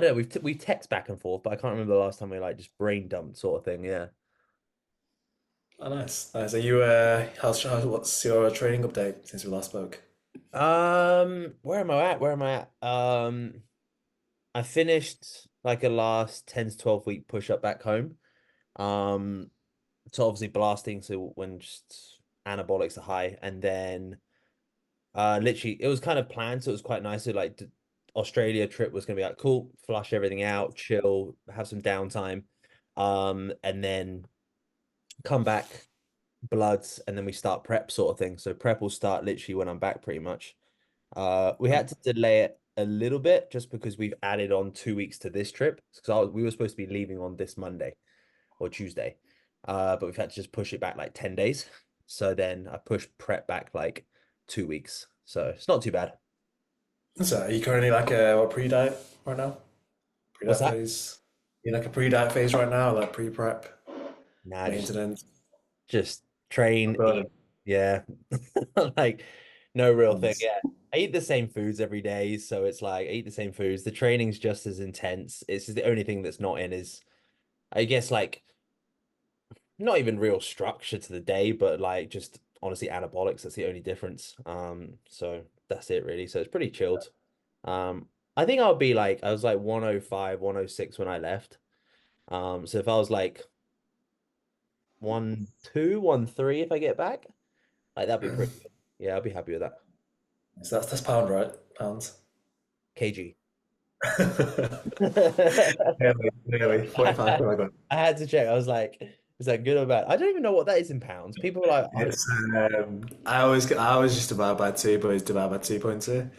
don't know. We text back and forth, but I can't remember the last time we like just brain dumped sort of thing. Yeah. Oh, nice, nice. Are you what's your training update since we last spoke? Where am I at? Where am I at? I finished like a last 10 to 12 week push up back home. Um, so obviously blasting, so when just anabolics are high, and then literally it was kind of planned, so it was quite nice. So like the Australia trip was gonna be like cool, flush everything out, chill, have some downtime, and then come back, bloods, and then we start prep sort of thing. So prep will start literally when I'm back, pretty much. We had to delay it a little bit just because we've added on 2 weeks to this trip because we were supposed to be leaving on this Monday or Tuesday, but we've had to just push it back like 10 days. So then I pushed prep back like 2 weeks. So it's not too bad. So, are you currently like a what pre-diet right now? What's Pre-diet that? phase? You like a pre-diet phase right now, like pre-prep, Nah, maintenance? just train, Burning. eat. Yeah. Like no real thing. Nice. Yeah. I eat the same foods every day, so it's like I eat the same foods. The training's just as intense. It's just the only thing that's not in is I guess like not even real structure to the day, but like just honestly anabolics. That's the only difference. So that's it really. So it's pretty chilled. I think I'll be like I was like 105, 106 when I left. So if I was like 1-2, 1-3 if I get back, like that'd be pretty good. Yeah, I'll be happy with that. So that's pound, right? Pounds. KG. Nearly, nearly. 45 I kilogram. had to check. I was like, is that good or bad? I don't even know what that is in pounds. People are like, I don't. It's I always just divide by two, but it's divided by 2.2.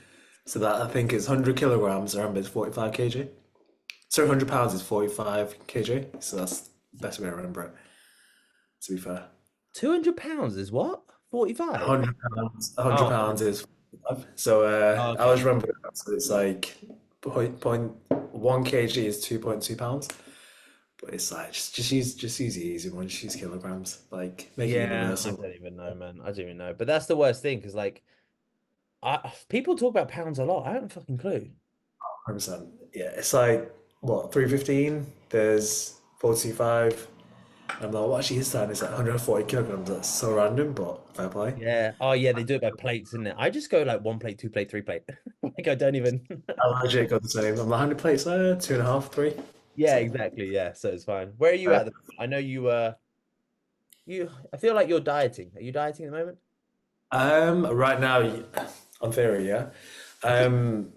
So that I think it's 100 kilograms. I remember it's 45 kg. So 100 pounds is 45 kg. So that's the best way to remember it. To be fair, £200 is what? 45? 100 pounds. 100 Oh, pounds is 45. So I okay. always remember that. So it's like point 1 kg is 2.2 pounds. But it's like just use the easy one. Just use kilograms. Like make it Yeah, I universal. don't even know, man. I don't even know. But that's the worst thing because, like, people talk about pounds a lot. I don't fucking clue. 100%. Yeah, it's like what 315. There's 45. I'm like, what actually is that? And it's like 140 kilograms. That's so random, but fair play. Yeah. Oh, yeah, they do it by plates, isn't it? I just go like one plate, two plate, three plate. Like, I don't even. I legit got the same. I'm like, how many plates? Two and a half, three. Yeah, So, exactly. Yeah, so it's fine. Where are you at? I know I feel like you're dieting. Are you dieting at the moment? right now, on theory, yeah. Um,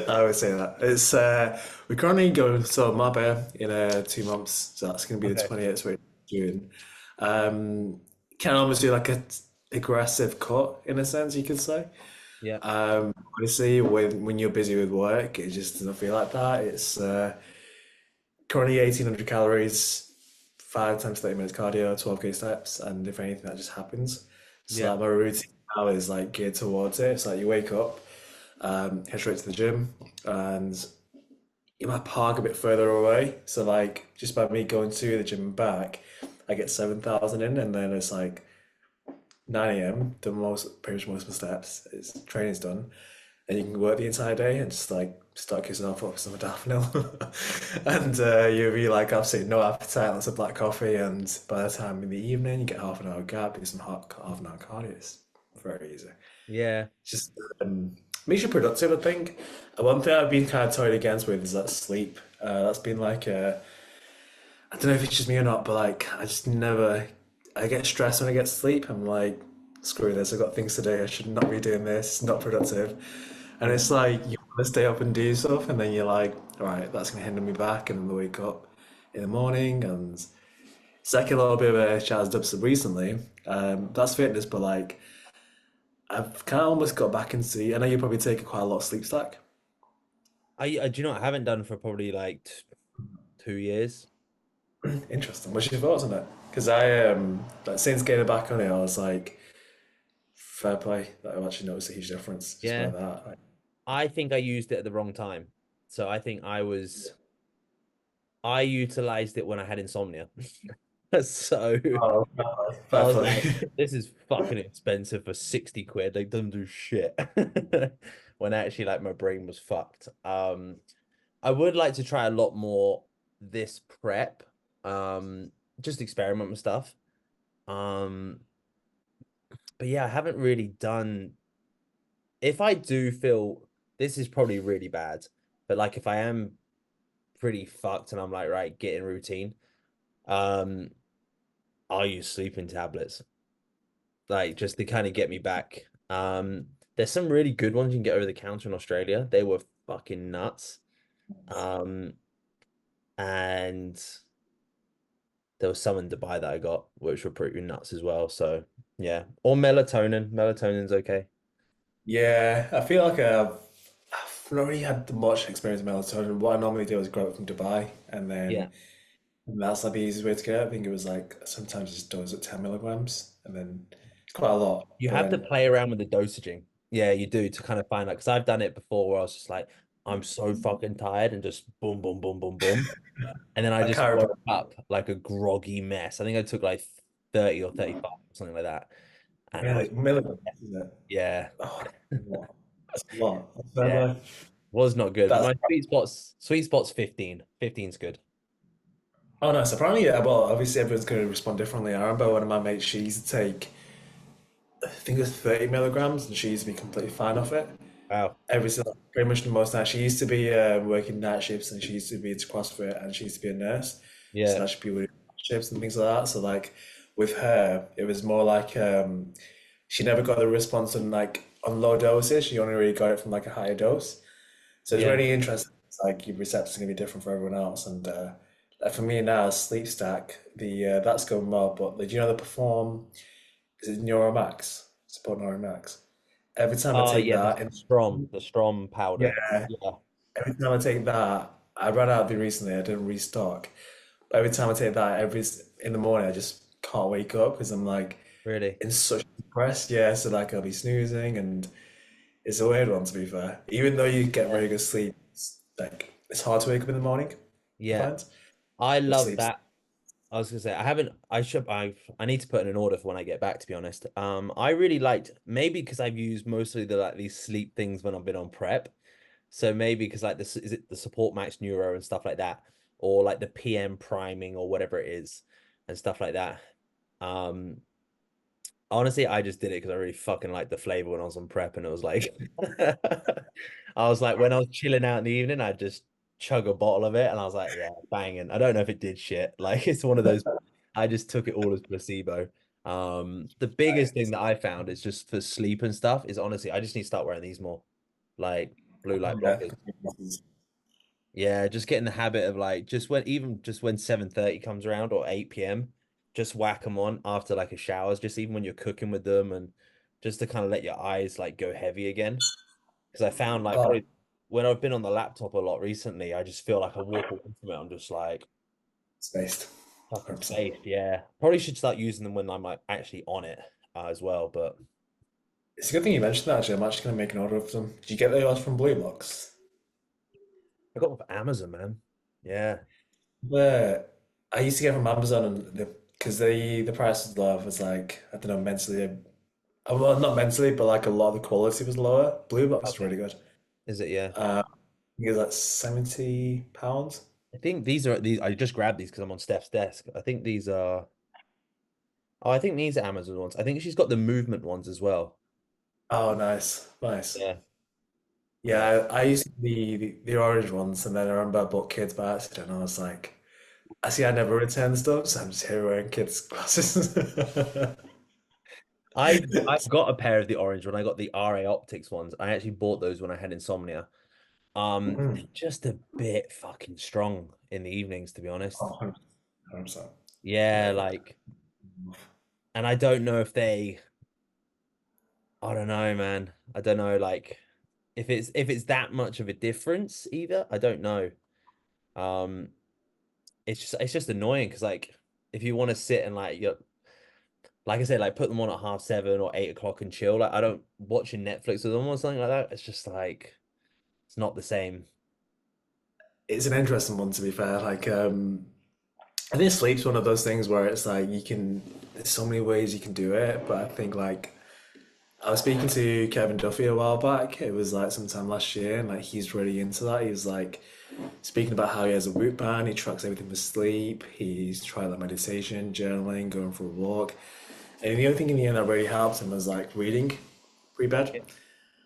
I would say that it's we're currently going so Marbella in 2 months, so that's going to be the Okay. 28th of June. Um, can almost do like a aggressive cut in a sense, you could say. Yeah. Obviously, when you're busy with work, it just doesn't feel like that. It's currently 1,800 calories, 5 times 30 minutes cardio, 12K steps, and if anything, that just happens. So Yeah. like my routine now is like geared towards it. It's like you wake up, head straight to the gym, and you might park a bit further away. So like just by me going to the gym and back, I get 7,000 in, and then it's like 9 a.m. The most pretty much most of my steps is training's done, and you can work the entire day and just like start kissing off, focus on the daffodil, and you'll be like absolutely no appetite, lots of black coffee, and by the time in the evening you get half an hour gap, do some half an hour cardio. It's very easy. Yeah. Just makes you productive, I think. One thing I've been kind of toyed against with is that sleep. That's been like I don't know if it's just me or not, but like I just never. I get stressed when I get sleep. I'm like, screw this. I've got things to do. I should not be doing this. It's not productive. And Yeah. it's like you want to stay up and do stuff, and then you're like, all right, that's gonna hinder me back, and then I wake up in the morning, and it's like a little bit of a challenge up recently. That's fitness, but like I've kind of almost got back into. I know you probably take quite a lot of sleep stack. I do you know what I haven't done for probably like 2 years. Interesting. What's your thoughts on that? Because I like since getting back on it, I was like, fair play. That I've actually noticed a huge difference just by Yeah. that. I think I used it at the wrong time. So I think I utilized it when I had insomnia. So Oh, I fair was play. like, this is fucking expensive for 60 quid. They don't do shit. when actually like my brain was fucked. I would like to try a lot more this prep. Just experiment with stuff. Um, but yeah, I haven't really done. If I do feel this is probably really bad, but like if I am pretty fucked and I'm like, right, get in routine, um, I'll use sleeping tablets, like just to kind of get me back. There's some really good ones you can get over the counter in Australia. They were fucking nuts. Um, and there was some in Dubai that I got, which were pretty nuts as well. So yeah, or melatonin. Melatonin's okay. Yeah, I feel like I've not really had much experience with melatonin. What I normally do is grab it from Dubai, and Yeah, then and that's like the easiest way to get it. I think it was like sometimes just does it 10 milligrams, and then it's quite a lot. you But have to then play around with the dosaging. Yeah, you do to kind of find out because I've done it before where I was just like, I'm so fucking tired and just boom, boom, boom, boom, boom. And then I I just can't woke remember up like a groggy mess. I think I took like 30 or 35 or something like that. And I was, milligrams, isn't it? yeah, Oh, what? That's a lot. yeah, was not good. But That's my sweet spot's 15. 15's good. oh no, so apparently yeah, well obviously everyone's gonna respond differently. I remember one of my mates, she used to take I think it was 30 milligrams and she used to be completely fine off it. Wow. Every single, pretty much the most night. She used to be working night shifts and she used to be into CrossFit and she used to be a nurse. So Yeah. now she'd be with shifts and things like that. So like with her, it was more like she never got the response on like on low doses. She only really got it from like a higher dose. So it's Yeah. really interesting. It's like your receptors are gonna be different for everyone else. And like for me now, sleep stack, the that's going well. But do you know the perform? Is it Neuromax? Support Neuromax. Every time I Oh take yeah, that, and the Strom powder. yeah, Yeah, every time I take that, I ran out of it recently. I didn't restock. But every time I take that, in the morning, I just can't wake up because I'm like really. in such depressed. Yeah, so like I'll be snoozing, and it's a weird one to be fair. Even though you get Yeah. very good sleep, it's hard to wake up in the morning. I Yeah. find I with love sleeps. that. I was gonna say I haven't I need to put in an order for when I get back, to be honest. I really liked maybe because I've used mostly the like these sleep things when I've been on prep. So maybe because like this is it the support max neuro and stuff like that, or like the PM priming or whatever it is and stuff like that. Um Honestly, I just did it because I really fucking liked the flavor when I was on prep, and it was like, I was like, when I was chilling out in the evening, I'd just chug a bottle of it, and I was like, yeah, banging. I don't know if it did shit. Like, it's one of those. I just took it all as placebo. The biggest thing that I found is just for sleep and stuff is honestly, I just need to start wearing these more, like blue light Yeah. blockers. Yeah, just get in the habit of like just when 7:30 comes around or 8 p.m., just whack them on after like a showers, just even when you're cooking with them and just to kind of let your eyes like go heavy again. Because I found like Oh, probably when I've been on the laptop a lot recently, I just feel like I walk away from it. I'm just like spaced. fucking 100%. spaced. Yeah. Probably should start using them when I'm like actually on it as well. But It's a good thing you mentioned that actually. I'm actually going to make an order of them. Did you get those from Blue Box? I got them off Amazon, man. Yeah. But I used to get from Amazon and because the price was low. It was like I don't know mentally, well not mentally, but like a lot of the quality was lower. Blue Box is Okay. really good. Is it? Yeah. I think it's like £70. I think these. I just grabbed these because I'm on Steph's desk. I think these are. Oh, I think these are Amazon ones. I think she's got the movement ones as well. Oh, nice, nice. Yeah. Yeah, Yeah. I used to the orange ones, and then I remember I bought kids by accident. And I was like, I see, I never return stuff, so I'm just here wearing kids' glasses. I've got a pair of the orange when I got the RA Optics ones. I actually bought those when I had insomnia. They're Mm. just a bit fucking strong in the evenings, to be honest. Oh, 100%. Yeah, Yeah. like, and I don't know if they, I don't know, man. I don't know, like, if it's that much of a difference either. I don't know. Um, it's just annoying because like if you want to sit and like you like I said, like put them on at 7:30 or 8 o'clock and chill. Like I don't watching Netflix with them or something like that. It's just like it's not the same. It's an interesting one to be fair. Like, I think sleep's one of those things where it's like there's so many ways you can do it, but I think like I was speaking to Kevin Duffy a while back. It was like sometime last year, and like he's really into that. He was like speaking about how he has a root band, he tracks everything for sleep, he's tried like meditation, journaling, going for a walk. And the only thing in the end that really helped him was like reading pre-bed. Yeah.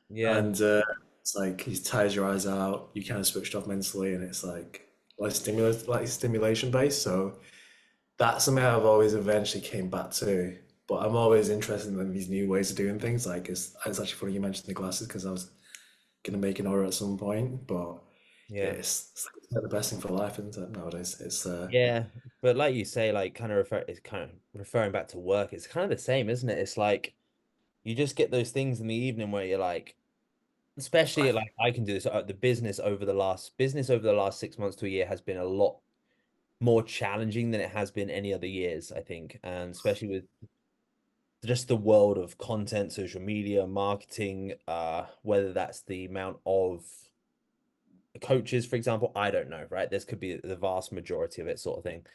Yeah. And it's like he tires your eyes out, you kind of switched off mentally, and it's like stimulation based. So that's something I've always eventually came back to. But I'm always interested in these new ways of doing things. Like it's actually funny you mentioned the glasses because I was gonna make an order at some point. But yeah, Yeah. it's like the best thing for life, isn't it? Nowadays, it's Yeah. But like you say, like it's kind of referring back to work. It's kind of the same, isn't it? It's like you just get those things in the evening where you're like, especially like I can do this. The business over the last 6 months to a year has been a lot more challenging than it has been any other years, I think. And especially with just the world of content, social media, marketing, whether that's the amount of coaches, for example, I don't know, right? This could be the vast majority of it, sort of thing.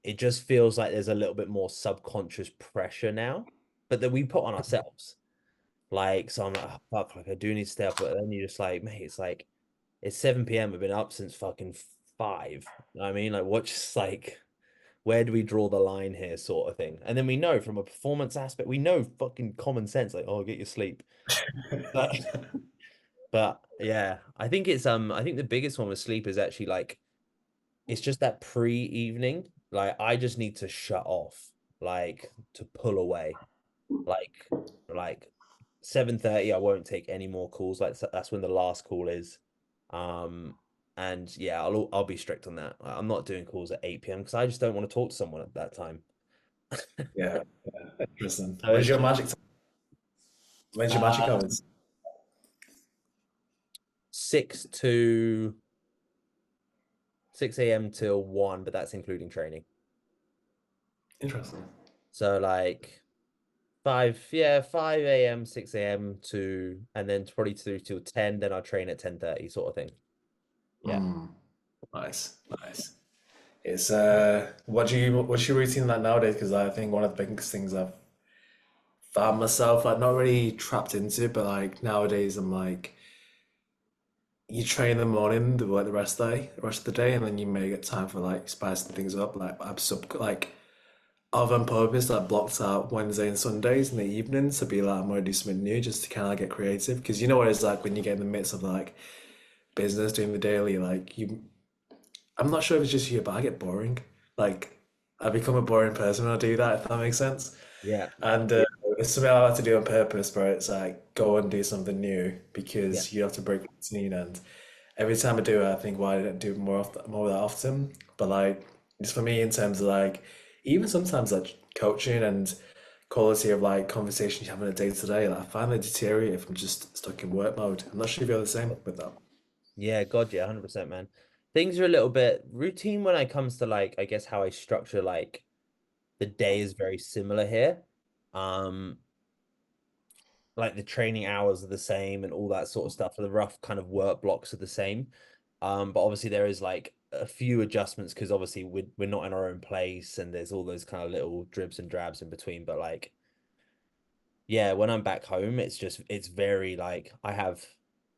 It just feels like there's a little bit more subconscious pressure now, but that we put on ourselves. Like, so I'm like, oh, fuck, like I do need to stay up, but then you're just like, mate, it's like it's 7 p.m. I've been up since fucking 5. You know what I mean? Like, what just like where do we draw the line here, sort of thing? And then we know from a performance aspect, we know fucking common sense, like, oh, get your sleep. But but yeah, I think the biggest one with sleep is actually like it's just that pre-evening. Like I just need to shut off, like to pull away. Like like 7:30, I won't take any more calls. Like that's when the last call is. Um and yeah, I'll be strict on that. I'm not doing calls at 8 p.m. because I just don't want to talk to someone at that time. yeah, yeah, interesting. So it's just When's your magic uh hours? 6 to 6 a.m. till 1, but that's including training. Interesting. So like 5, yeah, 5 a.m., 6 a.m. to, and then probably through till 10, then I'll train at 10:30 sort of thing. Yeah. Nice, nice. It's what's your routine like nowadays? Because I think one of the biggest things I've found myself like not really trapped into, but like nowadays I'm like you train in the morning, the rest of the day, and then you may get time for like spicing things up. Like I'm like I've on purpose like blocked out Wednesday and Sundays in the evenings to be like I'm gonna do something new just to kind of get creative. Because you know what it's like when you get in the midst of like business doing the daily, like you I'm not sure if it's just you, but I get boring. Like, I become a boring person when I do that, if that makes sense. Yeah. And it's something I like to do on purpose, where it's like go and do something new Yeah. because you have to break routine. And every time I do it, I think, why didn't I do more that often? But like, just for me, in terms of like, even sometimes like coaching and quality of like conversation you have on a day to day, like I find they deteriorate if I'm just stuck in work mode. I'm not sure if you're the same with that. Yeah, God, yeah, 100%, man. Things are a little bit routine when it comes to like, I guess how I structure like the day is very similar here. Um, like the training hours are the same and all that sort of stuff. The rough kind of work blocks are the same. But obviously there is like a few adjustments because obviously we're not in our own place and there's all those kind of little dribs and drabs in between. But like, yeah, when I'm back home, it's very like I have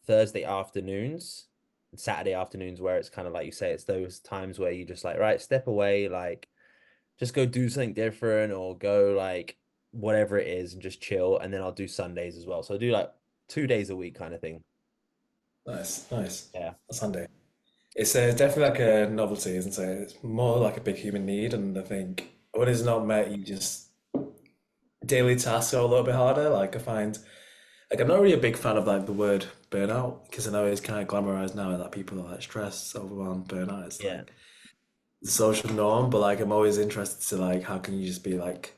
Thursday afternoons and Saturday afternoons where it's kind of like you say, it's those times where you just like, right, step away, like just go do something different or go like whatever it is and just chill. And then I'll do Sundays as well. So I do like 2 days a week kind of thing. Nice, nice. Yeah. That's handy. It's definitely like a novelty, isn't it? It's more like a big human need, and I think when it's not met, you just daily tasks are a little bit harder. Like I find, like I'm not really a big fan of like the word burnout because I know it's kind of glamorized now that people are like stressed, overwhelmed, burnout. It's Yeah. like the social norm, but like I'm always interested to like how can you just be like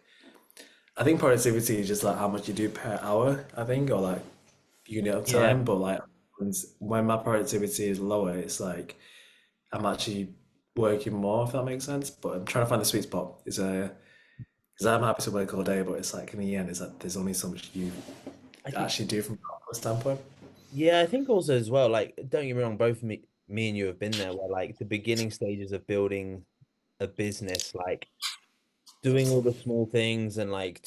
I think productivity is just like how much you do per hour, I think, or like unit of Yeah. time. But like when my productivity is lower, it's like I'm actually working more, if that makes sense. But I'm trying to find the sweet spot. Is because I'm happy to work all day, but it's like in the end, it's like there's only so much you I think, actually do from a standpoint. yeah, I think also as well, like, don't get me wrong, both me and you have been there where like the beginning stages of building a business, like doing all the small things and like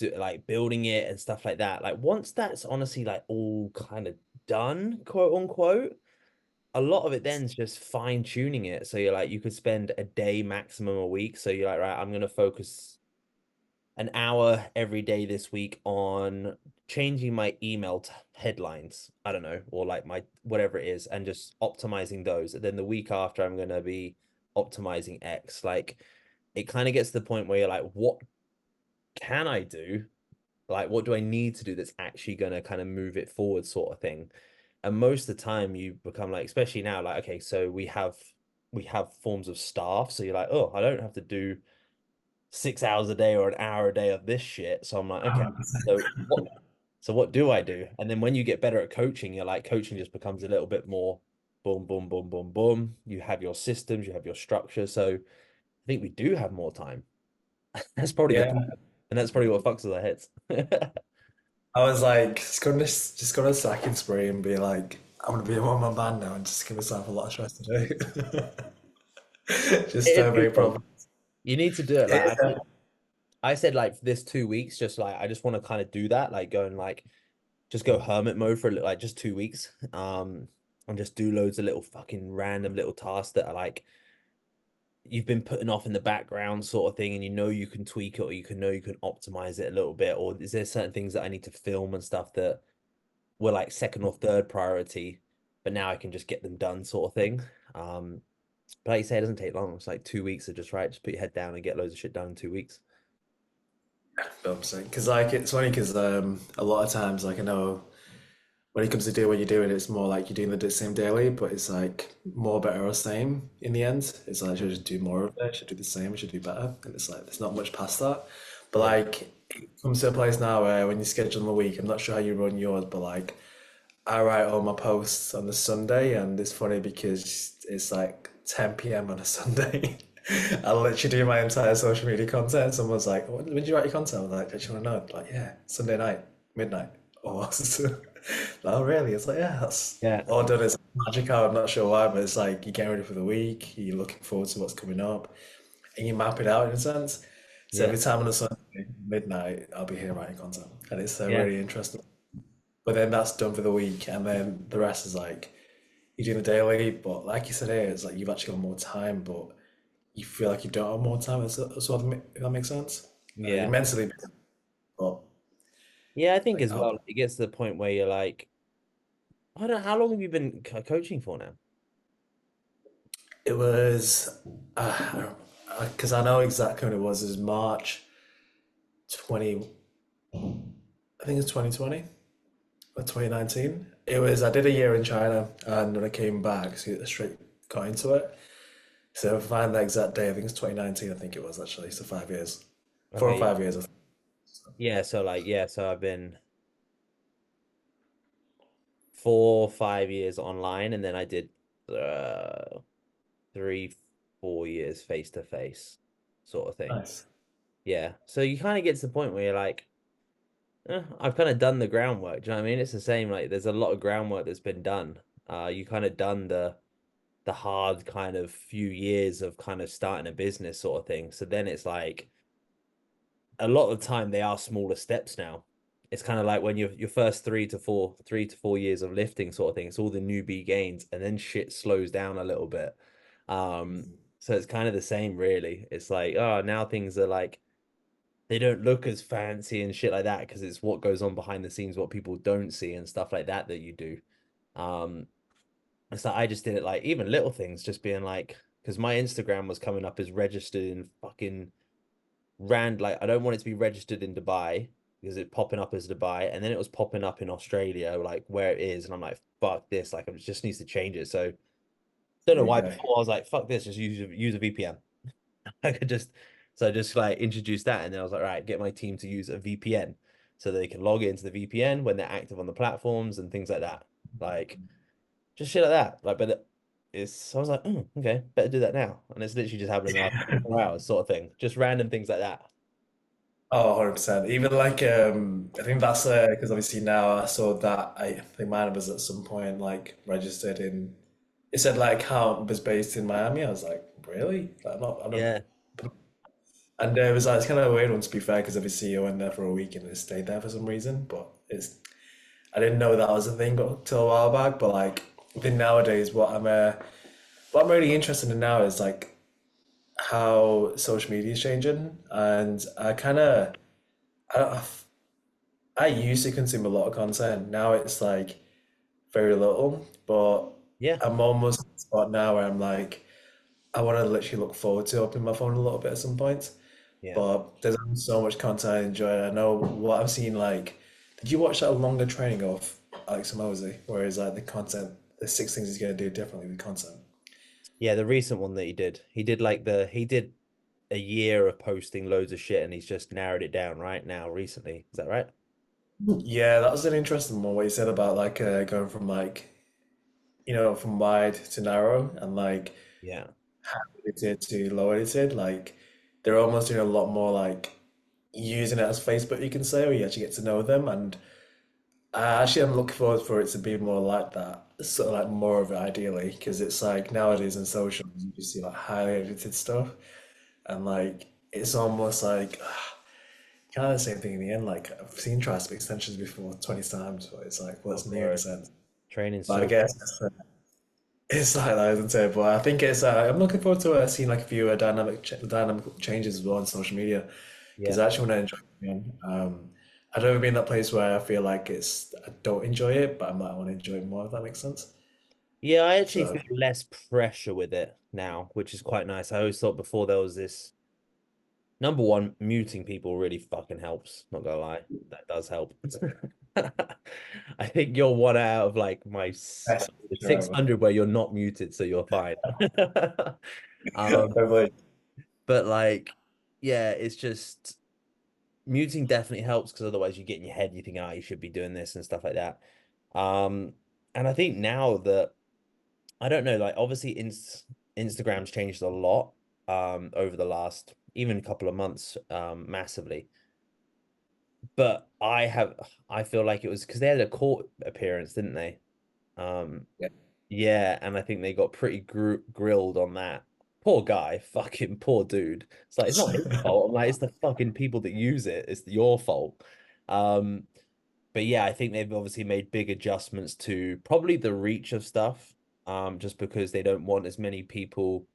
building it and stuff like that. Like once that's honestly like all kind of done, quote unquote, a lot of it then is just fine tuning it. So you're like you could spend a day maximum a week. So you're like, right, I'm gonna focus an hour every day this week on changing my email headlines. I don't know, or like my whatever it is, and just optimizing those. And then the week after, I'm gonna be optimizing X. Like it kind of gets to the point where you're like, what can I do? Like, what do I need to do that's actually gonna kind of move it forward, sort of thing. And most of the time, you become like, especially now, like, okay, so we have forms of staff, so you're like, oh, I don't have to do 6 hours a day or an hour a day of this shit. So I'm like, okay, so what do I do? And then when you get better at coaching, you're like, coaching just becomes a little bit more boom, boom, boom, boom, boom. You have your systems, you have your structure. So I think we do have more time. That's probably the Yeah, problem. And that's probably what fucks with our heads. I was like, just gonna sack and spray and be like, I'm gonna be a one man band now and just give myself a lot of stress to do. Just It is don't good make though. problems. You need to do it. It Like is, I said like this 2 weeks, just like I just want to kind of do that, like go and like just go hermit mode for like just 2 weeks. And just do loads of little fucking random little tasks that are like you've been putting off in the background sort of thing, and you know you can tweak it or you can optimize it a little bit, or is there certain things that I need to film and stuff that were like second or third priority, but now I can just get them done sort of thing. Um, but like you say, it doesn't take long. It's like 2 weeks of just right, just put your head down and get loads of shit done in 2 weeks. because like it's funny because a lot of times like I know when it comes to doing what you're doing, it's more like you're doing the same daily, but it's like more better or same in the end. It's like I should just do more of it, I should do the same, I should do better, and it's like there's not much past that. But Yeah. like it comes to a place now where when you schedule a week, I'm not sure how you run yours, but like I write all my posts on the Sunday, and it's funny because it's like 10 p.m. on a Sunday. I literally do my entire social media content. Someone's like, when did you write your content? I'm like, do you want to know? Like, yeah, Sunday night, midnight. Or, oh, really? It's like, yeah, that's Yeah. all done. It's magic hour. I'm not sure why, but it's like you're getting ready for the week, you're looking forward to what's coming up, and you map it out in a sense. So Yeah. every time on a Sunday, midnight, I'll be here writing content. And it's Yeah. really interesting. But then that's done for the week, and then the rest is like you're doing the daily. But like you said here, it's like you've actually got more time, but you feel like you don't have more time. So if that makes sense. You're Yeah. mentally, but Yeah, I think like as oh, well, it gets to the point where you're like, I don't know, how long have you been coaching for now? it was because I know exactly when it was. It was March 20. I think it's 2020 or 2019. It was. I did a year in China, and when I came back, so straight got into it. So if I find the exact day, I think it's 2019. I think it was actually. So 5 years, four or Okay. 5 years. I think. Yeah, so like, yeah, so I've been 4, 5 years online, and then I did 3, 4 years face to face sort of thing. Nice. Yeah. So you kind of get to the point where you're like, I've kind of done the groundwork. Do you know what I mean? It's the same, like there's a lot of groundwork that's been done. You kind of done the hard kind of few years of kind of starting a business sort of thing. So then it's like a lot of the time they are smaller steps now. It's kind of like when your first 3 to 4 years of lifting sort of thing. It's all the newbie gains, and then shit slows down a little bit. So it's kind of the same, really. It's like, oh, now things are like they don't look as fancy and shit like that because it's what goes on behind the scenes, what people don't see and stuff like that that you do. Um, so I just did it like even little things, just being like, because my Instagram was coming up as registered in fucking like I don't want it to be registered in Dubai because it's popping up as Dubai, and then it was popping up in Australia, like where it is, and I'm like, fuck this, like it just needs to change it. So don't know why UK. before I was like, fuck this, just use a VPN. I could just so I just like introduced that, and then I was like, right, get my team to use a VPN so they can log into the VPN when they're active on the platforms and things like that. Like just shit like that. Like, but it's I was like, oh, okay, better do that now. And it's literally just happened in the last 4 hours, sort of thing. Just random things like that. Oh, 100%. Even like I think that's because obviously now I saw that I think mine was at some point like registered in it said like account was based in Miami. I was like, really? Like, I'm not Yeah. And it was like, it's kind of a weird one to be fair, because obviously I went there for a week and it stayed there for some reason. But it's I didn't know that was a thing until a while back. But like I think nowadays, what I'm really interested in now is like how social media is changing, and I, I used to consume a lot of content. Now it's like very little, but Yeah, I'm almost at the spot now where I'm like, I want to literally look forward to opening my phone a little bit at some point. yeah. But there's so much content I enjoy. I know what I've seen. Like, did you watch that longer training of Alex Hormozy, where it's like the content, the 6 things he's gonna do differently with content? Yeah, the recent one that he did a year of posting loads of shit and he's just narrowed it down right now recently. Is that right? Yeah, that was an interesting one. What you said about like going from like from wide to narrow and like Yeah. edited to low edited. Like they're almost doing a lot more like using it as Facebook, you can say, where you actually get to know them. And actually, I'm looking forward for it to be more like that, sort of like more of it ideally, because it's like nowadays in socials, you just see like highly edited stuff, and like it's almost like kind of the same thing in the end. Like I've seen TriSp extensions before 20 times, but it's like, Oh, what's new in a bro. sense? Training's But I so guess it's like that, isn't it? But I think I'm looking forward to seeing like a few dynamic changes as well on social media, because yeah. I actually want to enjoy it again. I've never been in that place where I feel like I don't enjoy it, but I want to enjoy it more, if that makes sense. Yeah, I actually So feel less pressure with it now, which is quite nice. I always thought before there was this number one, muting people really fucking helps. Not gonna lie, that does help. I think you're one out of like best feature ever. 600 where you're not muted, so you're fine. Um, Hopefully. but like, yeah, it's just muting definitely helps because otherwise you get in your head, you think, ah, you should be doing this and stuff like that. Um, and I think now that I don't know, like obviously Instagram's changed a lot over the last even couple of months massively. But I feel like it was because they had a court appearance, didn't they? Um, Yeah. yeah, and I think they got pretty grilled on that. Poor guy, fucking poor dude. It's like it's not his fault. I'm like, it's the fucking people that use it. It's your fault. Um, but yeah, I think they've obviously made big adjustments to probably the reach of stuff. Just because they don't want as many people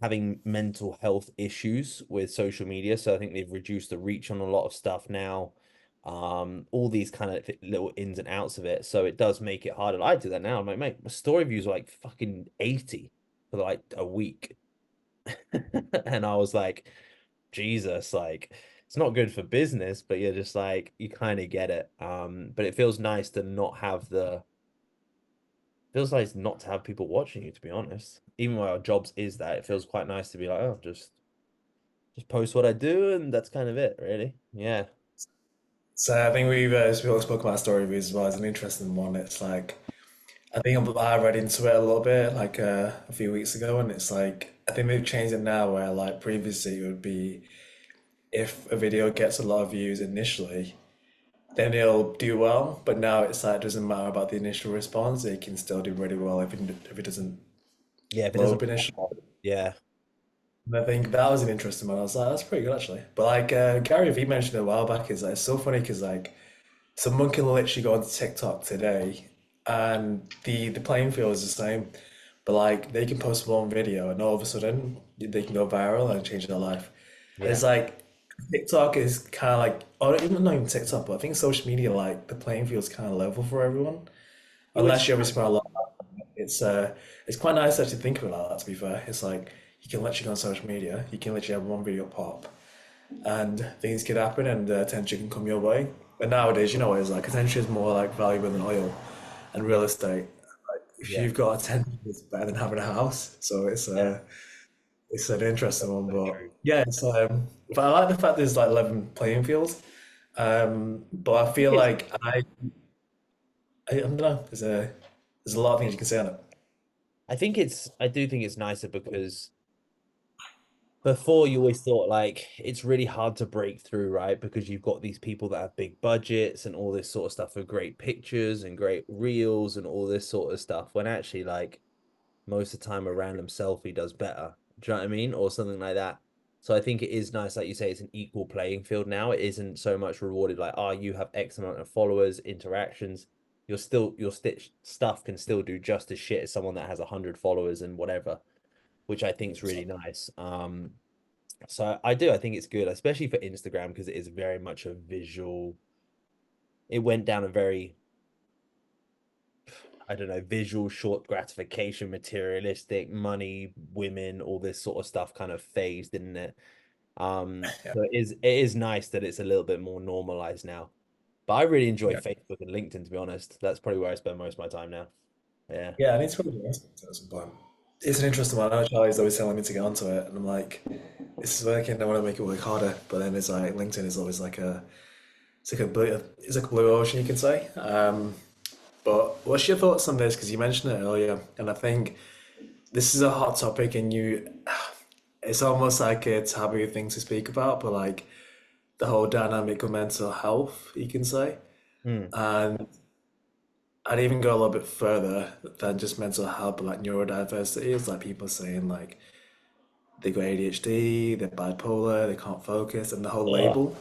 having mental health issues with social media. So I think they've reduced the reach on a lot of stuff now. All these kind of little ins and outs of it. So it does make it harder. I do that now. I'm like, mate, my story views are like fucking 80 for like a week. And I was like, Jesus, like it's not good for business, but you're just like you kind of get it. But it feels nice to not have the feels nice not to have people watching you, to be honest. Even though our jobs is that, it feels quite nice to be like, oh, just post what I do, and that's kind of it, really. Yeah, So I think we all spoke about story reviews as well. It's an interesting one. It's like I read into it a little bit like a few weeks ago, and it's like I think they've changed it now where like previously it would be if a video gets a lot of views initially, then it'll do well. But now it's like it doesn't matter about the initial response; it can still do really well if it doesn't yeah. If it blow doesn't up pop initially. up, yeah, And I think that was an interesting one. I was like, that's pretty good actually. But like Gary Vee mentioned a while back, is like it's so funny because like someone can literally go onto TikTok today, and the playing field is the same. But like they can post one video, and all of a sudden they can go viral and change their life. And yeah. it's like TikTok is kind of like, or even not even TikTok, but I think social media, like the playing field is kind of level for everyone. Which Unless you obviously spend a lot, it's quite nice actually thinking about that. To be fair, it's like you can literally go on social media, you can literally have one video pop, and things can happen, and attention can come your way. But nowadays, you know what it's like. Attention is more like valuable than oil and yeah, real estate. Like if yeah, you've got attention, it's better than having a house. So yeah. it's an interesting That's one, so but true. yeah, but I like the fact there's like 11 playing fields. But I I think feel it's like I don't know. There's a lot of things you can say on it. I do think it's nicer because before you always thought like it's really hard to break through, right? Because you've got these people that have big budgets and all this sort of stuff with great pictures and great reels and all this sort of stuff. When actually, like most of the time, a random selfie does better. Do you know what I mean? Or something like that. So I think it is nice, like you say, it's an equal playing field now. It isn't so much rewarded like, oh, you have X amount of followers, interactions. Your stitch stuff can still do just as shit as someone that has 100 followers and whatever, which I think is really nice. So I do, I think it's good, especially for Instagram because it is very much a visual. It went down a very, I don't know, visual, short gratification, materialistic, money, women, all this sort of stuff kind of phase, didn't it? Yeah. So it is nice that it's a little bit more normalized now. But I really enjoy Yeah. Facebook and LinkedIn, to be honest. That's probably where I spend most of my time now. Yeah. Yeah, I need to go to at some point. It's an interesting one. I know Charlie's always telling me to get onto it, and I'm like, this is working. I want to make it work harder. But then it's like LinkedIn is always like it's like a blue ocean, you can say. But what's your thoughts on this? Because you mentioned it earlier, and I think this is a hot topic, and it's almost like a taboo thing to speak about. But like the whole dynamic of mental health, you can say, Hmm. and I'd even go a little bit further than just mental health, but like neurodiversity. It's like people saying like they got ADHD, they're bipolar, they can't focus, and the whole Ugh. label.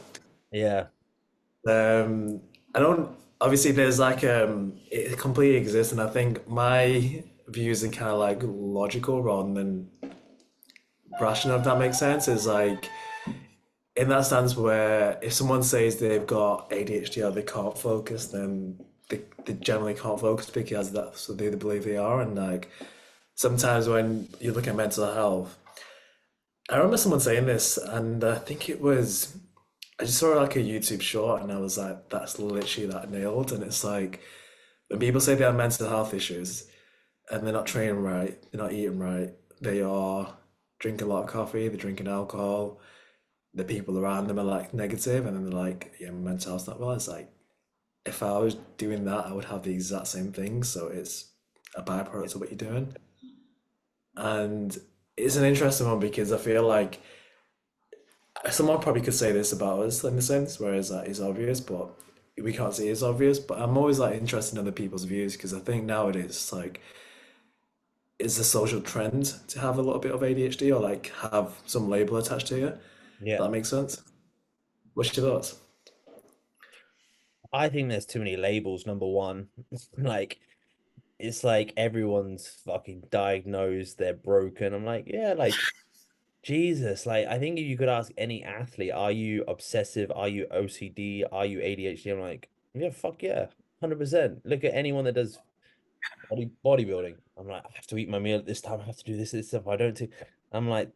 Yeah. I don't. Obviously, there's like it completely exists, and I think my views are kind of like logical rather than rational. If that makes sense, is like in that stance where if someone says they've got ADHD or they can't focus, then they generally can't focus because that's what they believe they are, and like sometimes when you look at mental health, I remember someone saying this, and I think it was I just saw like a YouTube short, and I was like, that's literally that nailed. And it's like when people say they have mental health issues and they're not training right, they're not eating right, they are drinking a lot of coffee, they're drinking alcohol, the people around them are like negative, and then they're like, yeah, my mental health's not well. It's like if I was doing that, I would have the exact same thing. So it's a byproduct of what you're doing. And it's an interesting one because I feel like someone probably could say this about us in a sense, whereas that is obvious, but we can't say it's obvious. But I'm always like interested in other people's views because I think nowadays it's like it's a social trend to have a little bit of ADHD or like have some label attached to you. Yeah. That makes sense. What's your thoughts? I think there's too many labels, number one. Like it's like everyone's fucking diagnosed, they're broken. I'm like, yeah, like Jesus, like I think if you could ask any athlete, are you obsessive? Are you OCD? Are you ADHD? I'm like, yeah, fuck yeah, 100%. Look at anyone that does bodybuilding. I'm like, I have to eat my meal at this time. I have to do this stuff. I don't do. I'm like,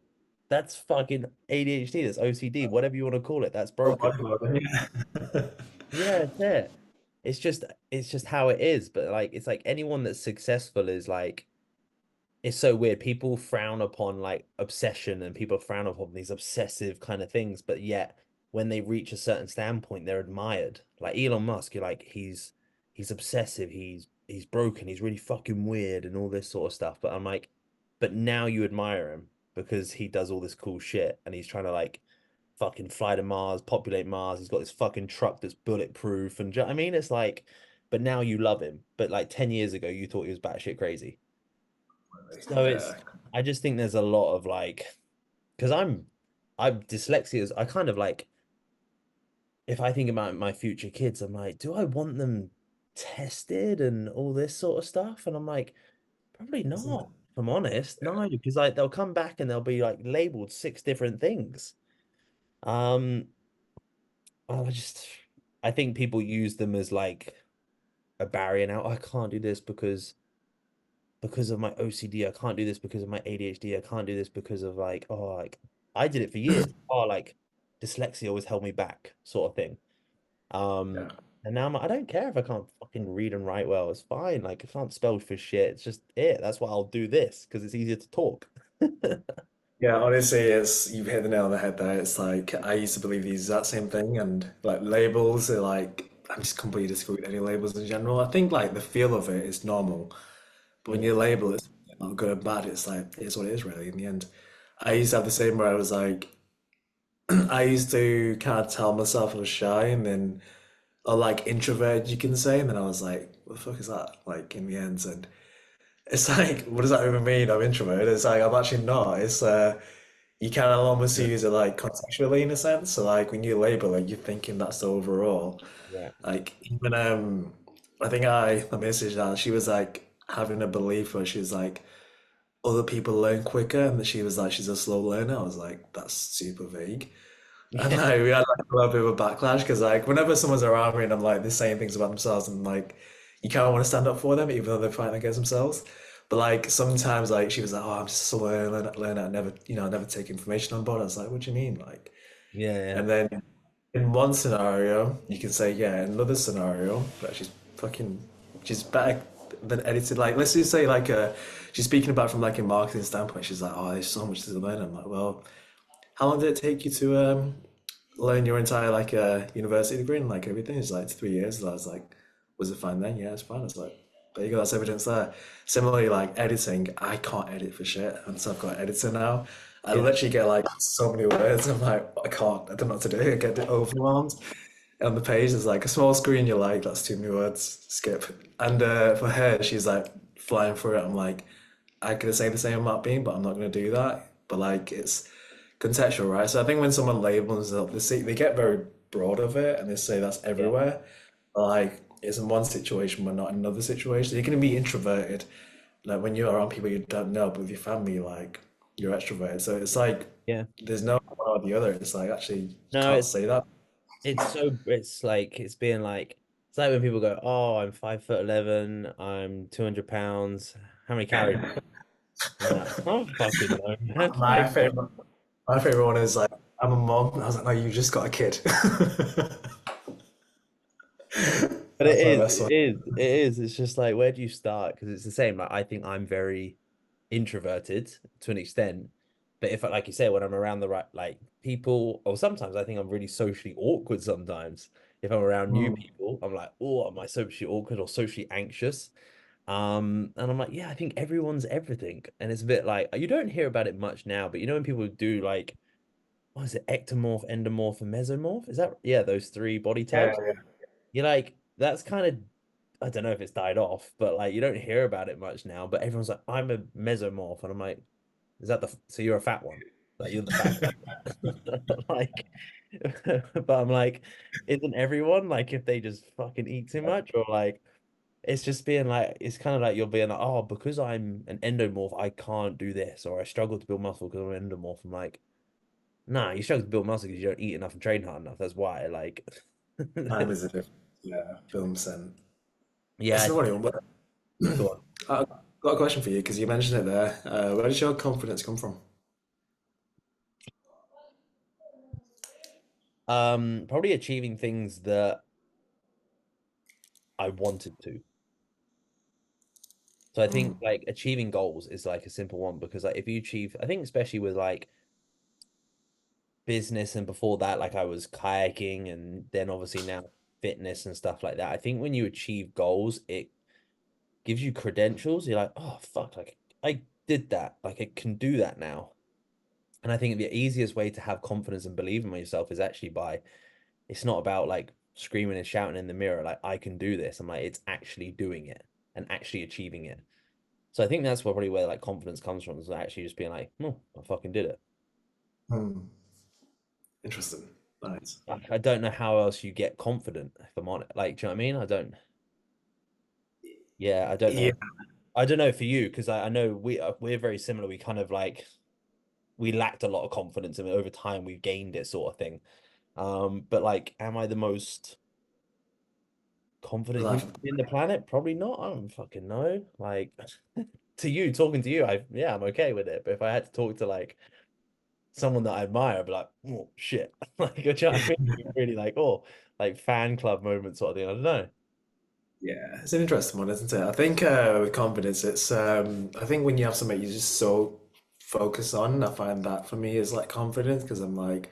that's fucking ADHD. That's OCD. Whatever you want to call it. That's Oh, broken. bodybuilding, yeah. Yeah, that's it. It's just how it is. But like, it's like anyone that's successful is like it's so weird. People frown upon like obsession and people frown upon these obsessive kind of things, but yet when they reach a certain standpoint, they're admired. Like Elon Musk, you're like, he's obsessive, he's broken, he's really fucking weird and all this sort of stuff. But I'm like, but now you admire him because he does all this cool shit and he's trying to like fucking fly to Mars, populate Mars. He's got this fucking truck that's bulletproof. And I mean, it's like, but now you love him. But like 10 years ago, you thought he was batshit crazy. So Yeah. I just think there's a lot of like, because I'm dyslexia. I kind of like, if I think about my future kids, I'm like, do I want them tested and all this sort of stuff? And I'm like, probably not, if I'm honest. No, because like they'll come back and they'll be like labeled six different things. Um, well, I think people use them as like a barrier now. I can't do this because of my OCD. I can't do this because of my ADHD. I can't do this because of like, oh, like I did it for years. Oh, like dyslexia always held me back, sort of thing. Um, Yeah. and now I'm like, I don't care if I can't fucking read and write well. It's fine. Like, I can't spell for shit. It's just it. That's why I'll do this because it's easier to talk. Yeah, honestly, it's you've hit the nail on the head there. It's like I used to believe the exact same thing, and like labels are like I'm just completely disagree with any labels in general. I think like the feel of it is normal, but when Mm, you label it not good or bad, it's like it's what it is really in the end. I used to have the same where I was like I used to kind of tell myself I was shy and then or like introverted you can say, and then I was like, what the fuck is that? Like in the end, and it's like, what does that even mean? I'm introverted. It's like I'm actually not. It's you can almost Yeah. use it like contextually in a sense. So like when you label it, you're thinking that's the overall. Yeah. Like even I think my message that she was like having a belief where she was like other people learn quicker and that she was like she's a slow learner. I was like, that's super vague. And Yeah. like we had like a little bit of a backlash because like whenever someone's around me and I'm like they're saying things about themselves and like you kind of want to stand up for them even though they're fighting against themselves. But like sometimes like she was like, oh, I'm just a slow learner. I never, I never take information on board. I was like, what do you mean? Like, Yeah. Yeah. and then in one scenario you can say yeah. In another scenario, that she's better than edited. Like let's just say like she's speaking about from like a marketing standpoint. She's like, oh, there's so much to learn. I'm like, well, how long did it take you to learn your entire like university degree and like everything? It's like 3 years. And I was like, was it fine then? Yeah, it's fine. I was like, there you go, that's evidence there. Similarly, like editing, I can't edit for shit, and so I've got an editor now. I Yeah. literally get like so many words. I'm like, I can't. I don't know what to do. I get overwhelmed. On the page, there's like a small screen. You're like, that's too many words. Skip. And for her, she's like flying through it. I'm like, I could say the same about being, but I'm not going to do that. But like, it's contextual, right? So I think when someone labels it, they get very broad of it and they say that's Yeah. everywhere. Like it's in one situation, but not in another situation. You're going to be introverted, like when you're around people you don't know, but with your family, like you're extroverted. So it's like Yeah. there's no one or the other. It's like actually you No, can't say that. it's like it's being like it's like when people go, "Oh, I'm 5'11, I'm 200 pounds. How many calories?" I'm like, I don't fucking know, man. My Like, favorite, my favorite one is like I'm a mom. I was like, no, you just got a kid. but That's my it best one. is, it is. It's just like, where do you start? Because it's the same. Like, I think I'm very introverted to an extent, but if, like you say, when I'm around the right like people, or sometimes I think I'm really socially awkward. Sometimes if I'm around new Mm. people, I'm like, oh, am I socially awkward or socially anxious? And I'm like, yeah, I think everyone's everything, and it's a bit like you don't hear about it much now, but you know when people do like, what is it, ectomorph, endomorph, and mesomorph? Is that yeah, those three body Yeah, types? yeah. You're like, that's kind of, I don't know if it's died off, but like you don't hear about it much now. But everyone's like, I'm a mesomorph, and I'm like, is that the so you're a fat one? Like you're the fat one. Like, but I'm like, isn't everyone like if they just fucking eat too much or like it's just being like it's kind of like you're being like, oh, because I'm an endomorph, I can't do this, or I struggle to build muscle because I'm an endomorph. I'm like, nah, you struggle to build muscle because you don't eat enough and train hard enough. That's why. Like, Time is a different film sense. yeah, It's I a think funny one, but go on. I've got a question for you because you mentioned it there. Where does your confidence come from? Probably achieving things that I wanted to. So I think Mm. like achieving goals is like a simple one because like if you achieve, I think especially with like business and before that, like I was kayaking and then obviously now fitness and stuff like that. I think when you achieve goals, it gives you credentials. You're like, oh fuck, like I did that, like I can do that now. And I think the easiest way to have confidence and believe in yourself is actually by it's not about like screaming and shouting in the mirror, like I can do this. I'm like, it's actually doing it and actually achieving it. So I think that's probably where like confidence comes from, is actually just being like, no, I fucking did it. Hmm. Interesting. Nice. I don't know how else you get confident if I'm on it. Like, do you know what I mean? I don't. Yeah, I don't Yeah, know. I don't know for you because I know we're very similar. We kind of like we lacked a lot of confidence and over time we gained it sort of thing. But like, am I the most confident human life. in the planet? Probably not. I don't fucking know. Like to you, talking to you, I yeah, I'm okay with it. But if I had to talk to like someone that I admire, I'd be like, oh shit. Like, do you know what I mean? Really like, oh, like fan club moment sort of thing. I don't know. Yeah, it's an interesting one, isn't it? I think with confidence, it's I think when you have something you just so focus on, I find that for me is like confidence because I'm like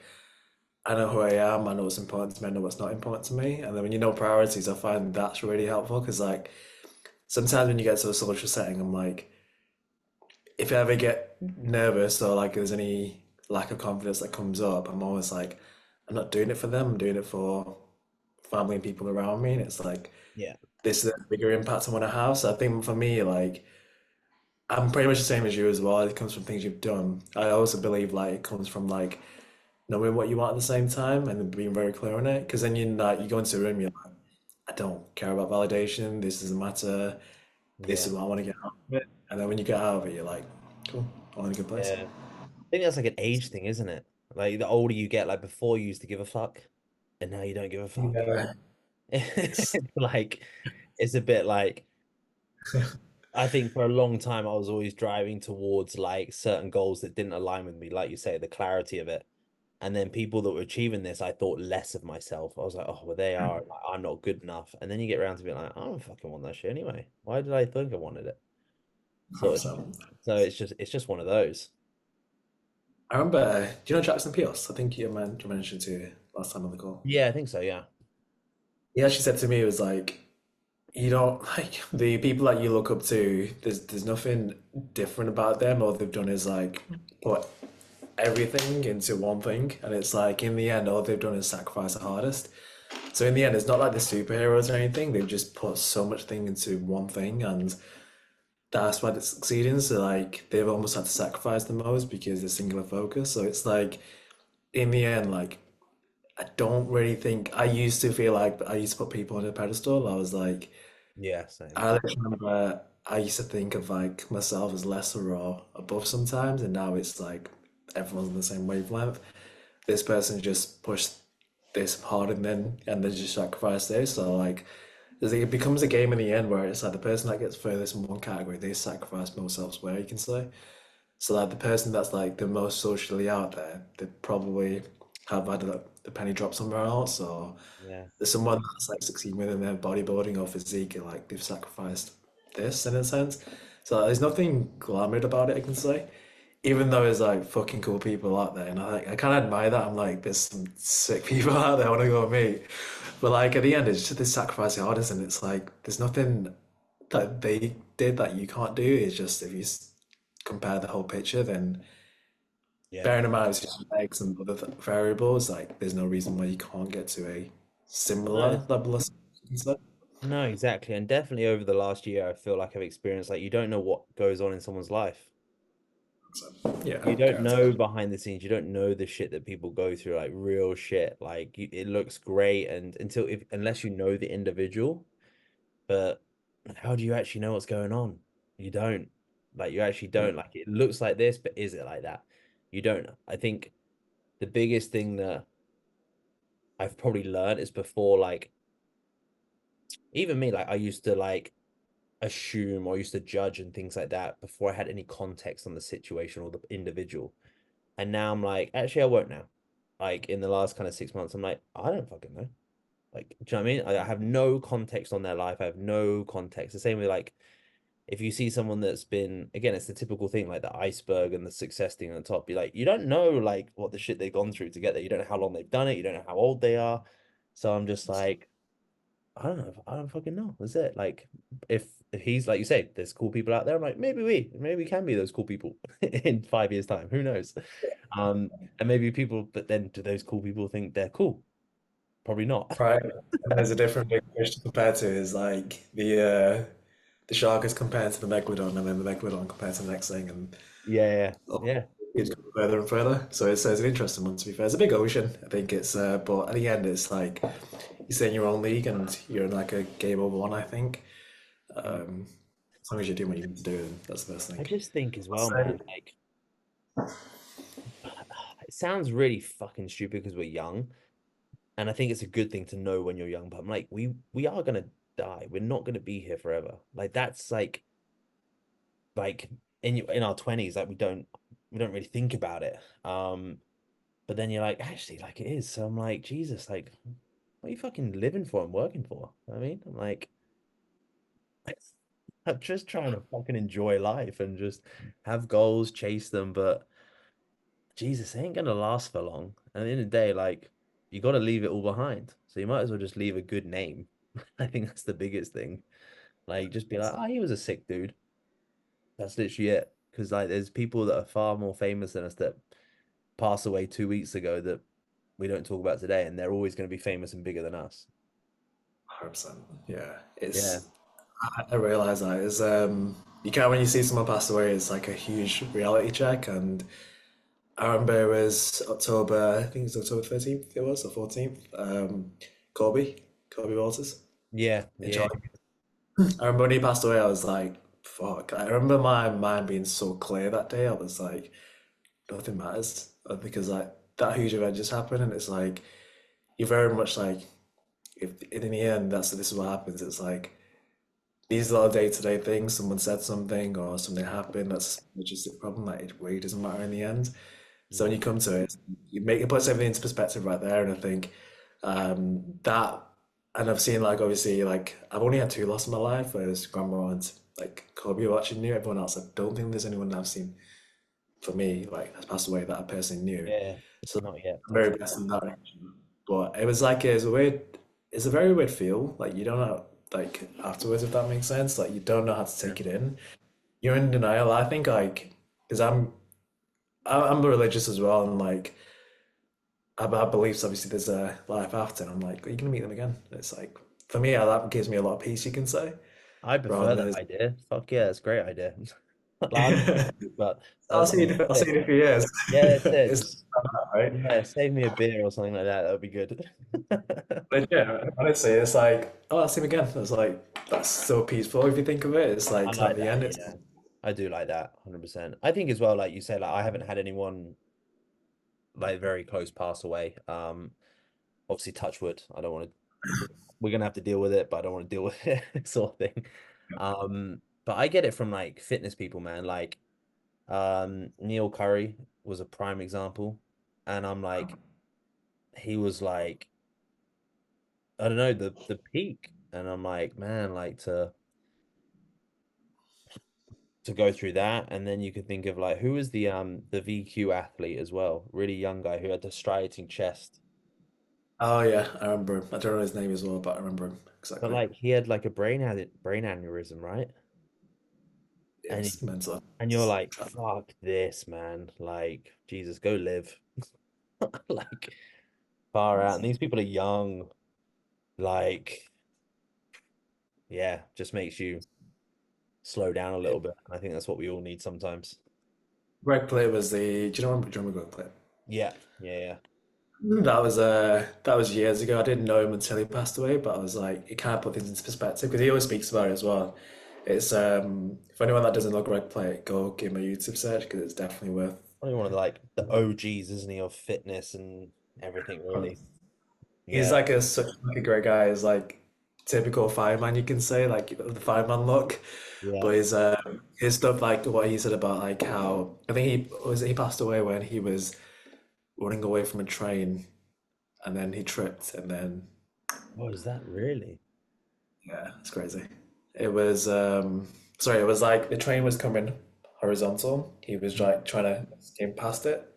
I know who I am, I know what's important to me, I know what's not important to me, and then when you know priorities, I find that's really helpful because like sometimes when you get to a social setting, I'm like if I ever get nervous or like there's any lack of confidence that comes up, I'm always like I'm not doing it for them, I'm doing it for family and people around me, and it's like Yeah. this is a bigger impact I want to have. So I think for me, like I'm pretty much the same as you as well. It comes from things you've done. I also believe like it comes from like knowing what you want at the same time and then being very clear on it. Because then you go into a room, you're like, I don't care about validation. This doesn't matter. This Yeah. is what I want to get out of it. And then when you get out of it, you're like, cool, I'm in a good place. Yeah. I think that's like an age thing, isn't it? Like the older you get, like before you used to give a fuck, and now you don't give a fuck. Yeah, it's It's like it's a bit like I think for a long time I was always driving towards like certain goals that didn't align with me, like you say, the clarity of it. And then people that were achieving this, I thought less of myself. I was like, oh, well, they are. Like, I'm not good enough. And then you get around to being like, I don't fucking want that shit anyway. Why did I think I wanted it? So, 100%. so it's just one of those. I remember, do you know Jackson Pierce? I think you mentioned to last time on the call. Yeah, I think so. Yeah. He actually said to me, it was like, you don't like the people that you look up to, there's nothing different about them. All they've done is like put everything into one thing. And it's like in the end, all they've done is sacrifice the hardest. So in the end, it's not like the superheroes or anything. They've just put so much thing into one thing and that's why they're succeeding. So like they've almost had to sacrifice the most because they're singular focus. So it's like in the end, like I don't really think I used to feel like I used to put people on a pedestal. I was like, Yeah, same. I like remember I used to think of like myself as lesser or above sometimes, and now it's like everyone's on the same wavelength. This person just pushed this hard and then just sacrificed this. So like it becomes a game in the end where it's like the person that gets furthest in one category, they sacrifice most elsewhere, you can say. So like the person that's like the most socially out there, they probably have had the penny drop somewhere else, or Yeah. there's someone that's like succeeding within their bodybuilding or physique, and like they've sacrificed this in a sense. So there's nothing glamorous about it, I can say. Even though there's like fucking cool people out there, and I kind of admire that. I'm like, there's some sick people out there I want to go meet. But like at the end, it's just this sacrifice the hardest, and it's like there's nothing that they did that you can't do. It's just if you compare the whole picture, then Yeah. bearing in mind it's just legs and other variables, like there's no reason why you can't get to a No, similar level of success. no, exactly. And definitely over the last year, I feel like I've experienced like you don't know what goes on in someone's life. Yeah, You don't know guaranteed. behind the scenes. You don't know the shit that people go through, like real shit. Like it looks great, and unless you know the individual, but how do you actually know what's going on? You don't. Like you actually Yeah. don't. Like it looks like this, but is it like that? You don't. I think the biggest thing that I've probably learned is before, like even me, like I used to like assume or used to judge and things like that before I had any context on the situation or the individual. And now I'm like, actually, I won't now. Like in the last kind of 6 months, I'm like, I don't fucking know. Like, do you know what I mean? I have no context on their life. I have no context. The same way, like, if you see someone that's been, again, it's the typical thing, like the iceberg and the success thing on the top. Be like, you don't know, like, what the shit they've gone through to get there. You don't know how long they've done it. You don't know how old they are. So I'm just like, I don't know. I don't fucking know. That's it. Like, if he's like you say, there's cool people out there. I'm like, maybe we can be those cool people in 5 years' time. Who knows? Um, and maybe people, but then do those cool people think they're cool? Probably not. Right. And there's a different big fish to compare to is like the shark is compared to the megalodon, and then the megalodon compared to the next thing, and Yeah, oh, yeah, it's going further and further. So it's an interesting one to be fair. It's a big ocean. I think it's but at the end it's like you stay in your own league and you're in like a game over one, I think. yeah. As long as you're doing what you need to do, then that's the best I thing. just think as I'll well, say, man. Like, it sounds really fucking stupid because we're young, and I think it's a good thing to know when you're young. But I'm like, we are gonna die. We're not gonna be here forever. Like that's like in our 20s, like we don't really think about it. But then you're like, actually, like it is. So I'm like, Jesus, like, what are you fucking living for and working for? I mean, I'm like, I'm just trying to fucking enjoy life and just have goals, chase them. But Jesus, they ain't gonna last for long. And at the end of the day, like, you got to leave it all behind. So you might as well just leave a good name. I think that's the biggest thing. Like, just be like, oh, he was a sick dude. That's literally it. Because like, there's people that are far more famous than us that passed away 2 weeks ago that we don't talk about today, and they're always going to be famous and bigger than us. 100%. Yeah, Yeah. I realize that is. you can't when you see someone pass away, it's like a huge reality check. And I remember it was October, I think it was October 13th, it was, or 14th. Kobe Walters Yeah, in yeah, Charlie. I remember when he passed away, I was like, fuck. I remember my mind being so clear that day. I was like, nothing matters because like that huge event just happened, and it's like you're very much like if in the end this is what happens. It's like these little day-to-day things. Someone said something or something happened. That's just a problem. Like it really doesn't matter in the end. So when yeah, you come to it, it puts everything into perspective right there. And I think that, and I've seen like obviously like I've only had two losses in my life, whereas grandma and like Kobe who actually knew everyone else. I don't think there's anyone that I've seen for me like has passed away that I personally knew. yeah. So Not yet. I'm Touch very wood. blessed in that direction. But it was like it's a weird, it's a very weird feel. Like you don't know like afterwards if that makes sense. Like you don't know how to Yeah. take it in. You're in denial. I think like because I'm religious as well, and like I have beliefs. Obviously, there's a life after, and I'm like, are you gonna meet them again? It's like for me, that gives me a lot of peace. You can say I rather prefer than that idea. Fuck yeah, it's a great idea. Like, there's, but that sounds I'll see sick. you in a few years. Yeah, that's it. It's Just right. yeah, save me a beer or something like that. That would be good. But yeah, honestly, it's like, oh, I'll see him again. It's like that's so peaceful if you think of it. It's I like at like the that. end, it's Yeah, I do like that. 100%. I think as well, like you say, like I haven't had anyone like very close pass away. Obviously, touch wood. I don't want to. We're gonna have to deal with it, but I don't want to deal with it, sort of thing. But I get it from like fitness people, man. Like, Neil Curry was a prime example, and I'm like, he was like, I don't know, the peak, and I'm like, man, like to go through that, and then you could think of like who was the VQ athlete as well, really young guy who had the striating chest. oh yeah, I remember him. I don't know his name as well, but I remember him But exactly. like he had like a brain aneurysm, right? And It's mental. and you're like, fuck this, man. Like, Jesus, go live. Like, far out. And these people are young. Like, yeah, just makes you slow down a little bit. And I think that's what we all need sometimes. Greg Plitt was the. Do you know Greg Plitt? Yeah, yeah, yeah. That was years ago. I didn't know him until he passed away, but I was like, it kind of put things into perspective because he always speaks about it as well. It's for anyone that doesn't know Greg Plitt, go give him a YouTube search because it's definitely worth. Probably one of the OGs, isn't he, of fitness and everything, really. He's Yeah, like a such like a great guy. He's like typical fireman, you can say, like the fireman look. yeah. But his stuff, like what he said about like how I think he passed away when he was running away from a train and then he tripped and then Oh, is that really? yeah, it's crazy. It was sorry, it was like the train was coming horizontal. He was Mm. like trying to skim past it,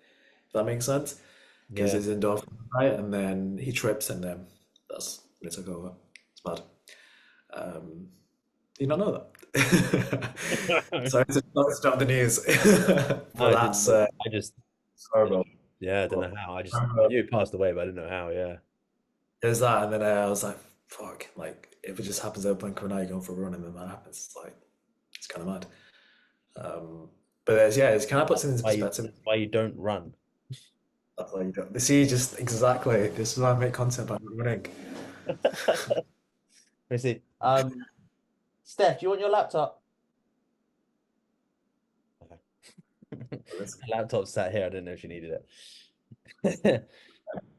if that makes sense. Because Yeah. his endorphin right, and then he trips and then that's when it took over. It's bad. Do you not know that? Sorry to stop the news. No, But I didn't that's know. I just, horrible. yeah, I don't But know how. I I knew he passed away, but I didn't know how. Yeah. there's that, and then I was like, fuck, like if it just happens at Blink now, you're going for a run, and then that happens, it's like it's kind of mad. But yeah, it's kind of puts it into perspective. That's why you don't run. That's why you don't. See, just exactly. This is why I make content about running. Let me see. Steph, do you want your laptop? Okay. The laptop sat here. I didn't know if you needed it.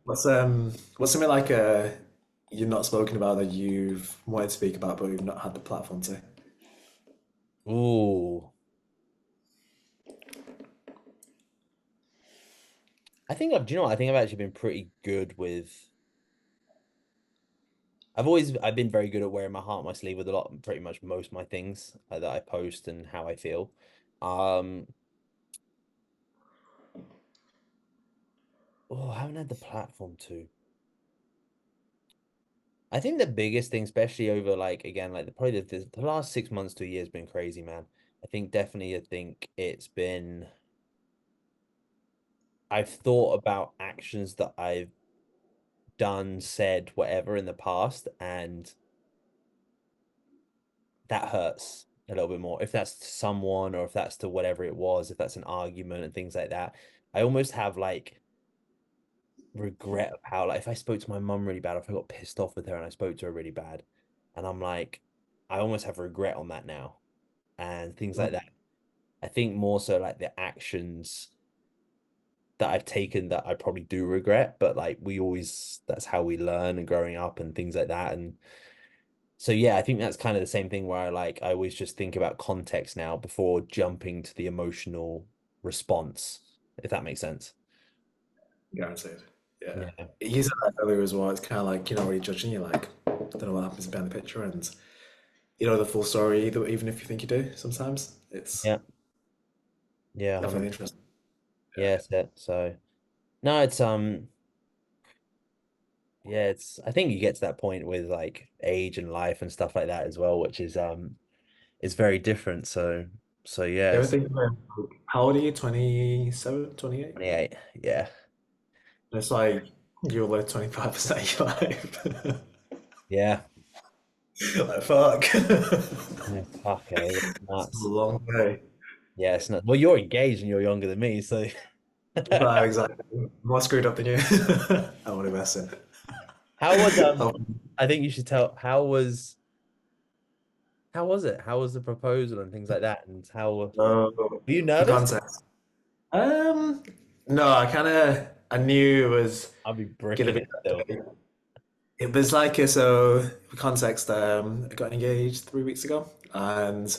What's something like you've not spoken about that you've wanted to speak about, but you've not had the platform to? Ooh. Do you know what? I think I've actually been pretty good with. I've been very good at wearing my heart on my sleeve with a lot, pretty much most of my things that I post and how I feel. Um, oh, I haven't had the platform to. I think the biggest thing, especially over like again, like probably the last 6 months to a year has been crazy, man. I think it's been. I've thought about actions that I've done, said, whatever in the past, and that hurts. a little bit more. If that's to someone or if that's to whatever it was, if that's an argument and things like that, I almost have like regret of how like if I spoke to my mum really bad, if I got pissed off with her and I spoke to her really bad, and I'm like, I almost have regret on that now and things like that. I think more so like the actions that I've taken that I probably do regret, but like we always that's how we learn and growing up and things like that. And so yeah, I think that's kind of the same thing where I always just think about context now before jumping to the emotional response, if that makes sense. Guaranteed. Yeah. Yeah. You said that earlier as well. It's kind of like, when you're judging, you're like, I don't know what happens behind the picture, and you know the full story, either, even if you think you do, sometimes. It's Yeah. Yeah, definitely 100%. interesting. Yeah. Yeah, it's it. So no, it's yeah, it's I think you get to that point with like age and life and stuff like that as well, which is very different. So You yeah, ever so think about, like, how old are you? 27, 28? 28. Yeah. It's like you'll live 25% of your life. Yeah. Like, fuck. Yeah, fuck, eh? It's It's a nuts. long way. Yeah, it's not. Well, you're engaged and you're younger than me, so But exactly. More screwed up than you. I want to mess in. how was Oh, I think you should tell how was it? How was the proposal and things like that? And how were no. you For nervous? context. Um, no, I knew it was I'll be gonna bricking be it that still. day. It was like so for context, I got engaged 3 weeks ago, and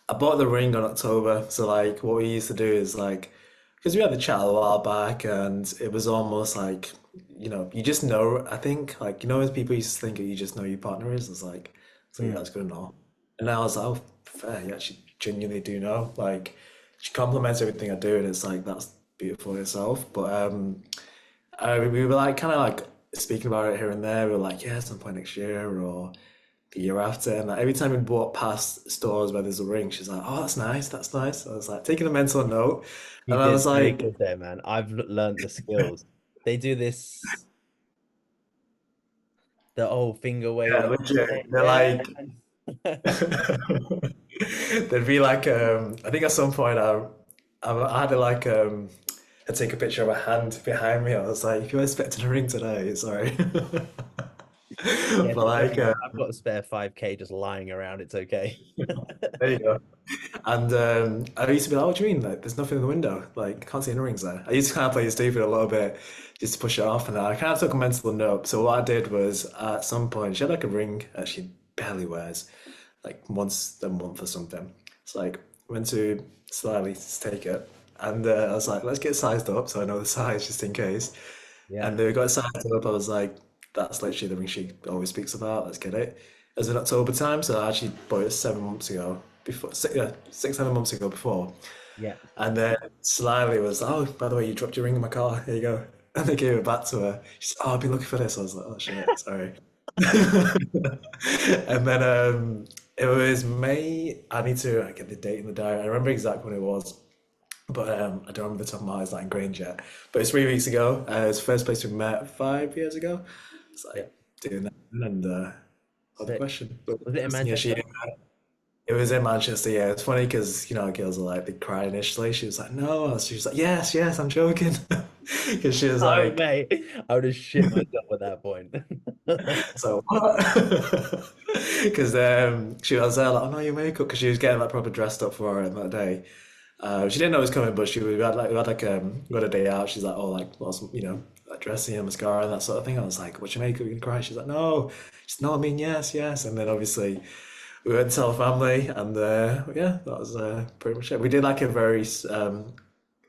I bought the ring on October. So like what we used to do is like because we had the chat a while back, and it was almost like you just know. I think like as people used to think you just know who your partner is. It's like so yeah, Hmm. that's good enough. And now I was like, oh, fair, you actually genuinely do know. Like she compliments everything I do, and it's like that's beautiful in itself. But we were like kind of like speaking about it here and there. We were like, yeah, some point next year or the year after. And like, every time we walk past stores where there's a ring, she's like, oh, that's nice, that's nice. I was like taking a mental note, You and I was did very like, good there, man. I've learned the skills. They do this, the old finger yeah, wave. legit. They're Yeah. like, there'd be like, I think at some point I had to like, I take a picture of a hand behind me. I was like, if you're expecting a ring today, sorry. Yeah, But don't like, worry, I've got a spare 5K just lying around. It's okay. there you go. And I used to be like, "What do you mean? Like, there's nothing in the window. Like, can't see any rings there." I used to kind of play stupid a little bit just to push it off, and I kind of took a mental note. So what I did was, at some point, she had like a ring that she barely wears, like once a month or something. It's like went to slightly take it, and I was like, "Let's get sized up so I know the size just in case." Yeah. And they got sized up. I was like, "That's literally the ring she always speaks about. Let's get it." It was in October time, so I actually bought it 7 months ago. Before yeah, 6, 7 months ago before. Yeah. And then slyly was, oh, by the way, you dropped your ring in my car. Here you go. And they gave it back to her. She said, oh, I've been looking for this. I was like, oh shit, sorry. And then it was May. I need to get the date in the diary. I remember exactly when it was, but I don't remember the top of my head. It's not ingrained yet. But it's 3 weeks ago. It's the first place we met 5 years ago. It's Yeah. like doing that, and got the Sick. question. But Was it in yeah, she Manchester? it was in Manchester, yeah. It's funny because, girls are like, they cry initially. She was like, no. She was like, yes, yes, I'm joking. Because she was Oh, like, mate, I would have shit myself at that point. so what? Because she was there like, oh no, your makeup. Because she was getting like proper dressed up for it that day. She didn't know it was coming, but we had a day out. She's like, oh, like, what's, like dressing and mascara and that sort of thing. I was like, what's your makeup? You gonna cry? She's like, no. She's no, I mean, yes, yes. And then obviously we went to tell the family, and yeah, that was pretty much it. We did like a very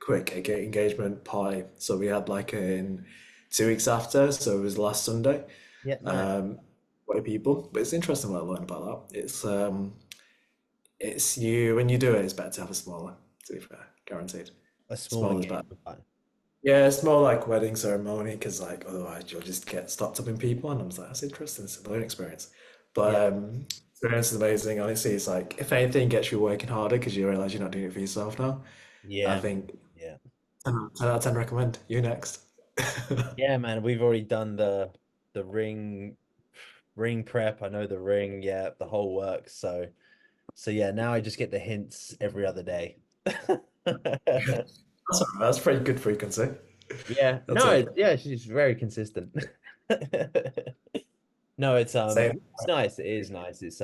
quick engagement party, so we had like in 2 weeks after, so it was last Sunday. Yeah, nice. Um, 20 people, but it's interesting what I learned about that. It's you when you do it, it's better to have a smaller. To be fair, guaranteed. A small Small is better. engagement party. Yeah, it's more like wedding ceremony because like otherwise you'll just get stopped up in people, and I was like, that's interesting. It's a learning experience, but Yeah, experience is amazing. Honestly, it's like if anything gets you working harder because you realize you're not doing it for yourself now. I yeah, think yeah, 10 out of 10 recommend. You next. yeah, man. We've already done the ring prep. I know the ring. Yeah, the whole works. So So yeah, now I just get the hints every other day. That's all right. That's pretty good frequency. Yeah, I'll no, take it. yeah, she's very consistent. No, Same. it's nice. It is nice. It's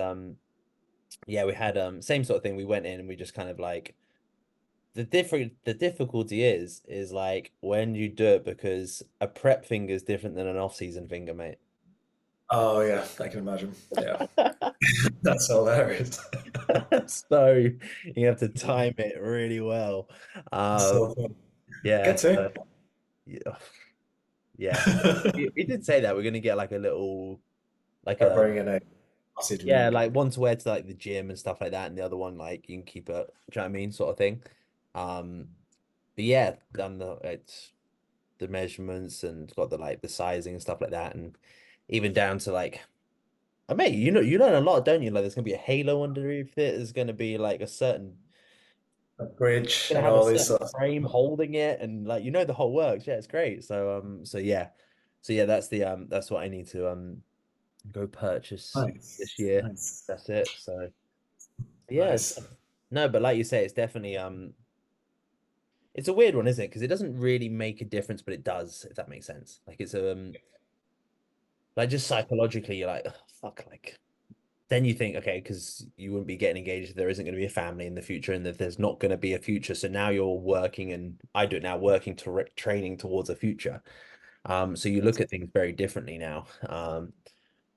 yeah, we had same sort of thing. We went in and we just kind of like the difficulty is like when you do it because a prep finger is different than an off-season finger, mate. Oh yeah, I can imagine. Yeah, that's hilarious. So you have to time it really well. Um, So fun. yeah, Get to. so, yeah, yeah. He did say that we're gonna get like a little like I'm a bringing a sausage yeah, ring. like one to wear to like the gym and stuff like that, and the other one like you can keep it, do you know what I mean, sort of thing. But yeah, done it's the measurements and got the like the sizing and stuff like that, and even down to like, I mean, you learn a lot, don't you? Like there's gonna be a halo underneath it. There's gonna be like a certain A bridge gonna and have a all these certain sorts of frame stuff. holding it, and like the whole works. Yeah, it's great. So yeah, that's what I need to go purchase this Nice, year. nice, That's it. So yeah, nice. no, but like you say, it's definitely it's a weird one, isn't it? Because it doesn't really make a difference, but it does, if that makes sense. Like it's like just psychologically, you're like, "Ugh, fuck, like then you think, okay, because you wouldn't be getting engaged if there isn't going to be a family in the future and that there's not going to be a future. So now you're working, and I do it now, working to training towards a future. So you look at things very differently now,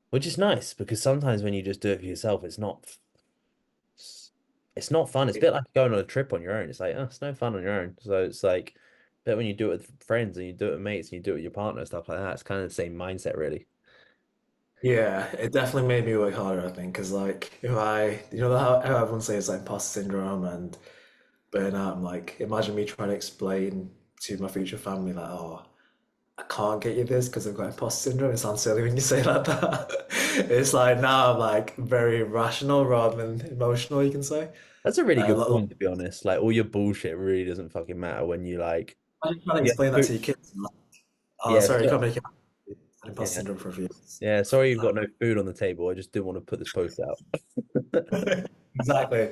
which is nice because sometimes when you just do it for yourself, it's not fun. It's a bit like going on a trip on your own. It's like, oh, it's no fun on your own. So it's like, but when you do it with friends and you do it with mates and you do it with your partner and stuff like that, it's kind of the same mindset, really. Yeah, it definitely made me work harder, I think, because like if I, how everyone says like imposter syndrome and burnout, I'm like, imagine me trying to explain to my future family like, oh, I can't get you this because I've got imposter syndrome. It sounds silly when you say it like that. It's like now I'm like very rational rather than emotional, you can say. That's a really Like, good point, to be honest. Like all your bullshit really doesn't fucking matter when you like, imagine trying to yeah, explain that to your kids. Like, oh, yeah, sorry, you so, can't make it. Imposter yeah, syndrome for a few years. yeah. Sorry, you've got no food on the table. I just didn't want to put this post out. Exactly.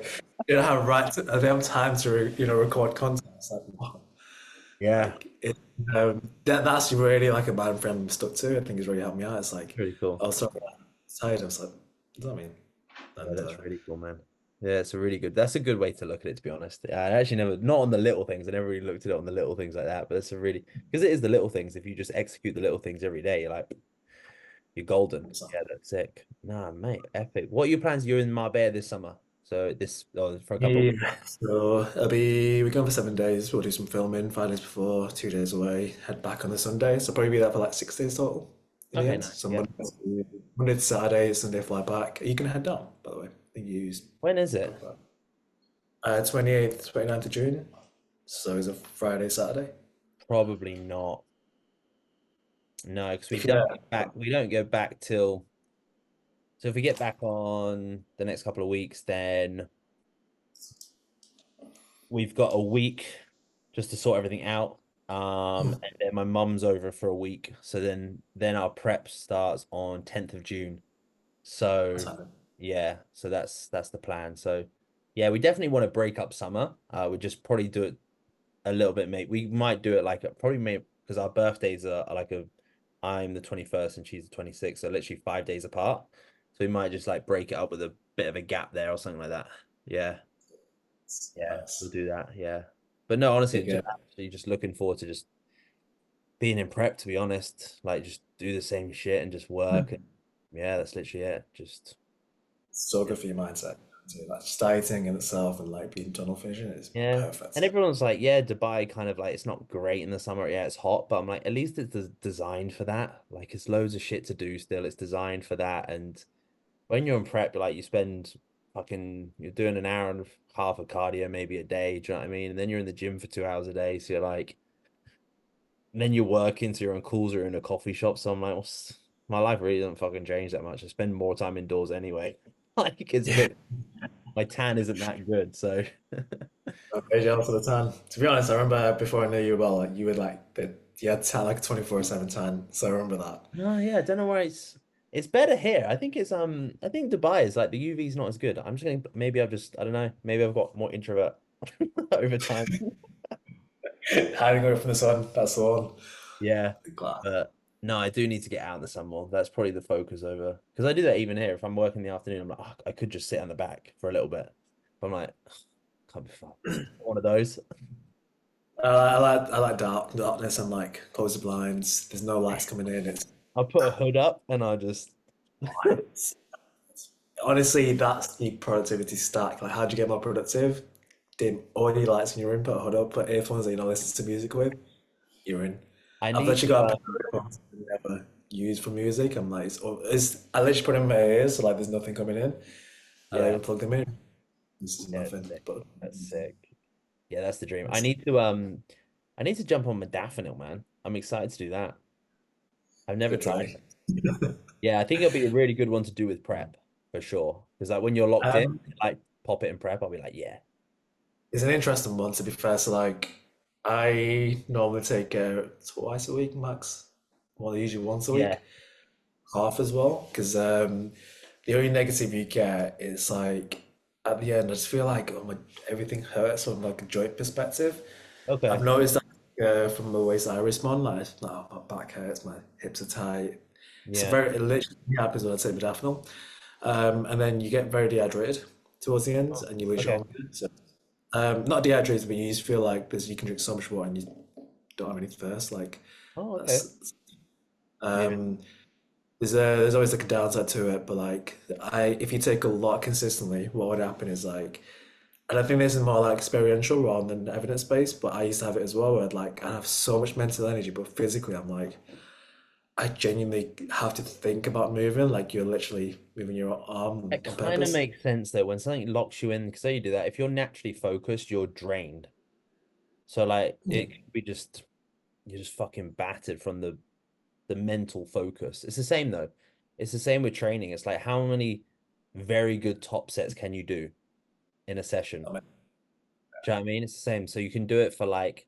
You don't have right to, they don't have time to record content. It's like, what? Yeah, Like it, that's really like a bad friend I'm stuck to. I think it's really helped me out. It's like, really cool. oh, sorry, I'm tired. I was like, what does that mean? Yeah, And that's really cool, man. Yeah, it's a really good. That's a good way to look at it, to be honest. I actually never, not on the little things. I never really looked at it on the little things like that. But it's a really because it is the little things. If you just execute the little things every day, you're golden. so, Yeah, that's sick. Nah, mate, epic. What are your plans? You're in Marbella this summer, so for a couple of weeks. yeah. So we're going for 7 days. We'll do some filming 5 days before, 2 days away. Head back on the Sunday. So probably be there for like 6 days total in the Okay, end. nice. So Yeah. Monday to Saturday, Sunday fly back. Are you gonna head down, by the way? I think you used. When is it? 28th, 29th of June. So it's a Friday, Saturday. Probably not. No, because we If don't you're get back. We don't go back till. So if we get back on the next couple of weeks, then we've got a week just to sort everything out. And then my mum's over for a week. So then our prep starts on 10th of June. that's So happening. yeah, so that's the plan. So yeah, we definitely want to break up summer. We just probably do it a little bit, mate. We might do it like probably maybe because our birthdays are like a I'm the 21st and she's the 26th, so literally 5 days apart. So we might just like break it up with a bit of a gap there or something like that. Yeah. Yeah, we'll Nice. do that. Yeah. But no, honestly, Big, just actually just looking forward to just being in prep, to be honest. Like just do the same shit and just work. And yeah, that's literally it. Just so good for your mindset. Like just dieting in itself and like being tunnel vision is yeah. And perfect. everyone's like, yeah, Dubai kind of like it's not great in the summer. Yeah, it's hot, but I'm like, at least it's designed for that. Like it's loads of shit to do still. It's designed for that. And when you're in prep, like you spend you're doing an hour and a half of cardio maybe a day, do you know what I mean? And then you're in the gym for 2 hours a day. So you're like, and then you're working, so you're on calls or in a coffee shop. So I'm like, my life really doesn't fucking change that much. I spend more time indoors anyway. Like it's a Yeah, bit, my tan isn't that good. So I'm very jealous of the tan. To be honest, I remember before I knew you well, like you had tan like 24/7 tan. So I remember that. no, yeah, I don't know why It's better here. I think Dubai is like the UV's not as good. I'm just gonna maybe I've just I don't know. Maybe I've got more introvert over time. Hiding away from the sun, that's the one. Yeah. Glad. But no, I do need to get out in the sun more. That's probably the focus over because I do that even here. If I'm working in the afternoon, I'm like, oh, I could just sit on the back for a little bit. But I'm like, can't be fucked. One of those. I like darkness and like close the blinds. There's no lights coming in. I'll put a hood up and I'll just It's honestly that's the productivity stack. Like, how do you get more productive? Dim all your lights in your room, put a hood up, put earphones that you don't listen to music with. You're in. I I've need literally to got a pair of earphones I never use for music. I'm like, I literally put them in my ears, so like there's nothing coming in. I don't yeah, even plug them in. This is yeah, it's nothing. sick. But That's sick. Yeah, that's the dream. it's I need to jump on modafinil, man. I'm excited to do that. I've never good tried day. it. Yeah, I think it'll be a really good one to do with prep for sure. Because like when you're locked in, Um, like pop it in prep, I'll be like, yeah, it's an interesting one to be fair. So like, I normally take twice a week max. Well, usually once a yeah, week, half as well. Because the only negative you get is like at the end, I just feel like everything hurts from like a joint perspective. I've okay, noticed that from the ways that I respond, like, no, my back hurts, my hips are tight. yeah, It literally happens when I take modafinil. And then you get very dehydrated towards the end oh, and you lose your okay, hunger. So, not dehydrated, but you just feel like you can drink so much water and you don't have any thirst. Like, oh, okay, that's, maybe, um, there's always like a downside to it, but like, if you take a lot consistently, what would happen is like, and I think this is more like experiential rather than evidence-based, but I used to have it as well where I have so much mental energy, but physically I'm like, I genuinely have to think about moving, like you're literally moving your arm it on kind of purpose. makes sense though when something locks you in. Because say you do that, if you're naturally focused, you're drained. So like Yeah, it could be just you're just fucking battered from the mental focus. It's the same though. It's the same with training. It's like how many very good top sets can you do in a session? I mean, Do you know what I mean? It's the same. So you can do it for like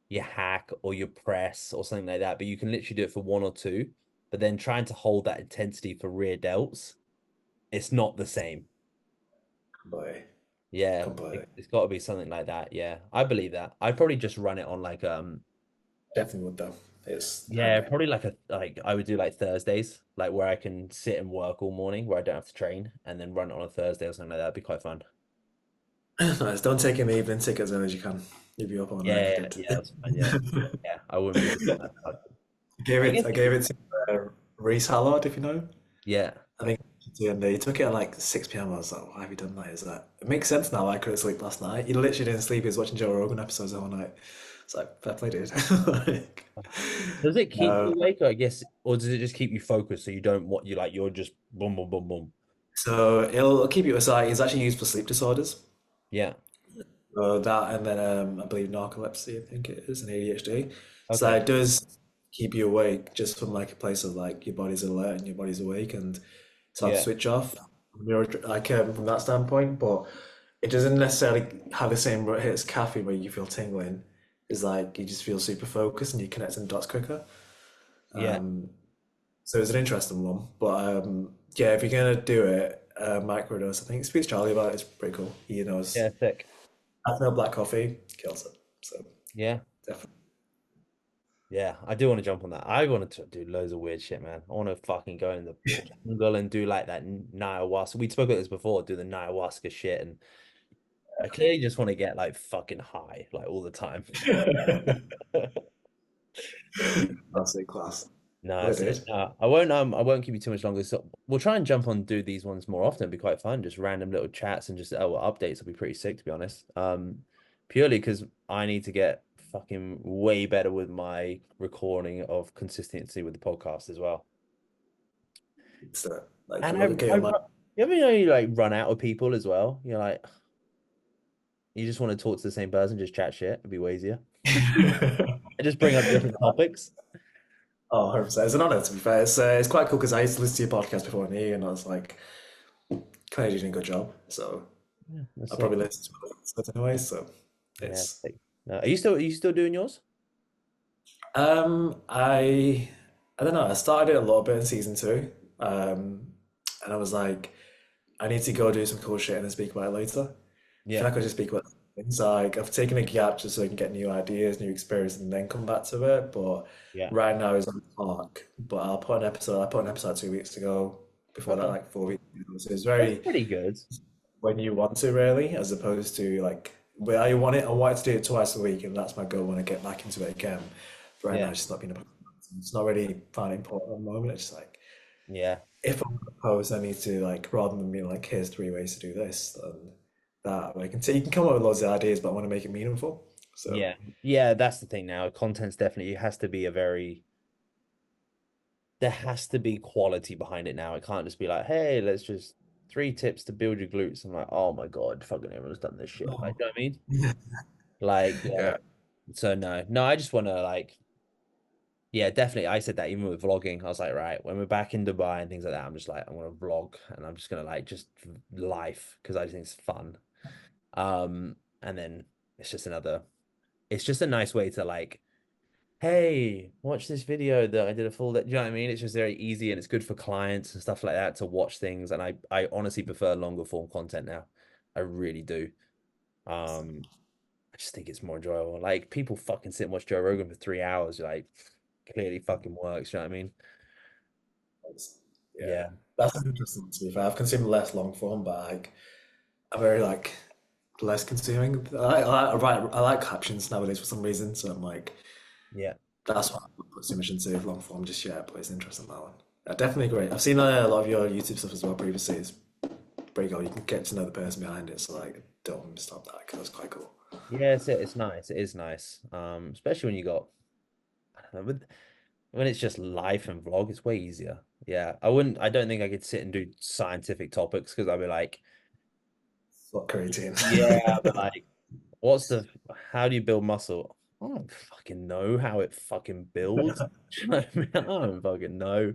your hack or your press or something like that, but you can literally do it for one or two. But then trying to hold that intensity for rear delts, it's not the same. completely, Yeah, completely. it's got to be something like that. Yeah, I believe that. I'd probably just run it on like Definitely would though. It's yeah, handy. probably like a like I would do like Thursdays, like where I can sit and work all morning, where I don't have to train, and then run it on a Thursday or something like that. That'd be quite fun. Nice. Don't take in the evening, take it as early as you can. You'll be up all night if Yeah, you yeah, that's fine. Yeah, yeah, I wouldn't be doing that. I guess I gave it to Reese Hallard, if you know. yeah, I think and they took it at like 6 p.m. I was like, why have you done that? Is that it makes sense now? I couldn't sleep last night. He literally didn't sleep. He was watching Joe Rogan episodes the whole night. It's like, fair play, dude. Like, does it keep no. you awake? I guess, or does it just keep you focused so you don't what you like? You're just boom, boom, boom, boom. So it'll keep you aside. It's actually used for sleep disorders. Yeah. That and then I believe narcolepsy, I think it is, and ADHD. So Okay. it does keep you awake just from like a place of like your body's alert and your body's awake and it's hard to Yeah. switch off. From that standpoint, but it doesn't necessarily have the same hit as caffeine where you feel tingling. It's like you just feel super focused and you connect some dots quicker. Yeah. So it's an interesting one. But yeah, if you're gonna do it, microdose, I think speak to Charlie about it. It's pretty cool. He knows. Yeah. Sick. After black coffee kills it. So Yeah. definitely. Yeah. I do want to jump on that. I want to do loads of weird shit, man. I want to fucking go in the jungle and do like that ayahuasca. We spoke about this before. Do the ayahuasca shit, and I clearly just want to get like fucking high, like all the time. That's a class. No, Well, that's it. dude. No, I won't keep you too much longer. So we'll try and jump on and do these ones more often. It'd be quite fun. Just random little chats and just updates will be pretty sick to be honest. Purely because I need to get fucking way better with my recording of consistency with the podcast as well. So, like, And look at my. you ever know you like run out of people as well? You're like you just want to talk to the same person, just chat shit. It'd be way easier. I just bring up different topics. Oh, 100%. It's an honor, to be fair. It's quite cool because I used to listen to your podcast before me, and I was like, clearly you're doing a good job. So Yeah, that's I'll sick. probably listen to it anyway. So Yeah, it's. sick. No, are you still doing yours? I don't know. I started it a little bit in season two. And I was like, I need to go do some cool shit and then speak about it later. I feel Yeah. like I just speak about things like I've taken a gap just so I can get new ideas, new experience, and then come back to it. But Yeah. right now is on park. But I'll put an episode. I put an episode 2 weeks ago. Before that, Okay. like 4 weeks ago. So it's That's very pretty good. when you want to really, as opposed to like where I want it. I want to do it twice a week, and that's my goal when I get back into it again. But right now, Yeah. it's just not been a. It's not really that important at the moment. It's just like Yeah. if I'm gonna post, I need to like rather than being like, here's 3 ways to do this, then that way I can you can come up with loads of ideas, but I want to make it meaningful. So Yeah. Yeah, that's the thing now. Content's definitely it has to be a very there has to be quality behind it now. It can't just be like, hey, let's just 3 tips to build your glutes. I'm like, oh my God, fucking everyone's done this shit. Like, you know what I mean? Like, yeah. yeah, So no, no, I just want to like, yeah, definitely. I said that even with vlogging, I was like, right, when we're back in Dubai and things like that, I'm just like, I'm gonna vlog and I'm just gonna like just life because I just think it's fun. And then it's just another, it's just a nice way to like, hey, watch this video that I did a full, you know what I mean? It's just very easy and it's good for clients and stuff like that to watch things. And I honestly prefer longer form content now. I really do. Um, I just think it's more enjoyable. Like people fucking sit and watch Joe Rogan for 3 hours, like clearly fucking works, you know what I mean? yeah, Yeah, that's an interesting one, to be fair. I've consumed less long form, but like I'm very like less consuming. I like captions nowadays for some reason, so I'm like yeah, that's why I haven't put too much into long form just yet. But it's interesting that one. Definitely great. I've seen a lot of your YouTube stuff as well previously. It's pretty cool. You can get to know the person behind it, so like don't stop that because that's quite cool. yeah. It's nice. It is nice. Especially when you got, I don't know, when it's just life and vlog, it's way easier. Yeah, I wouldn't. I don't think I could sit and do scientific topics because I'd be like, What creatine? yeah, but like, what's the, how do you build muscle? I don't fucking know how it fucking builds. Do you know what I mean? I don't fucking know.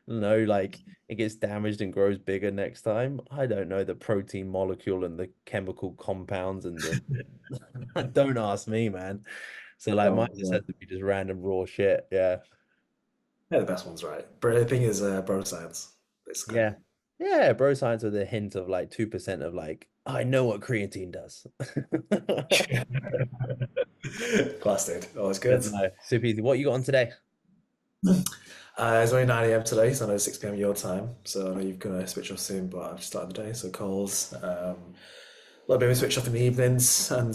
No, like it gets damaged and grows bigger next time. I don't know the protein molecule and the chemical compounds and the don't ask me, man. So like mine Oh, just yeah. has to be just random raw shit. Yeah. Yeah, the best one's right. But the thing is, bro science, basically. Yeah. Yeah, bro science with a hint of like 2% of like, I know what creatine does. Class dude. Always But good. no, super easy. What you got on today? It's only 9 a.m. today, so I know it's 6 p.m. your time. So I know you're gonna switch off soon, but I've just started the day, so calls. A little bit of a switch off in the evenings, and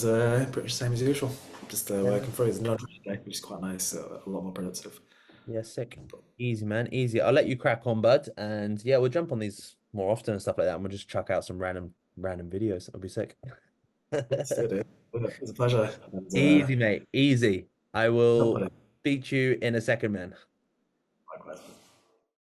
pretty much the same as usual. Just Yeah. working through. It's not a day, which is quite nice. So a lot more productive. Yeah, sick. Easy, man. Easy. I'll let you crack on, bud. And yeah, we'll jump on these more often and stuff like that. And we'll just chuck out some random videos. It'll be sick. Let's do it, dude. It's a pleasure. And Easy, mate. Easy. I jump will on it. speak to you in a second, man. Likewise.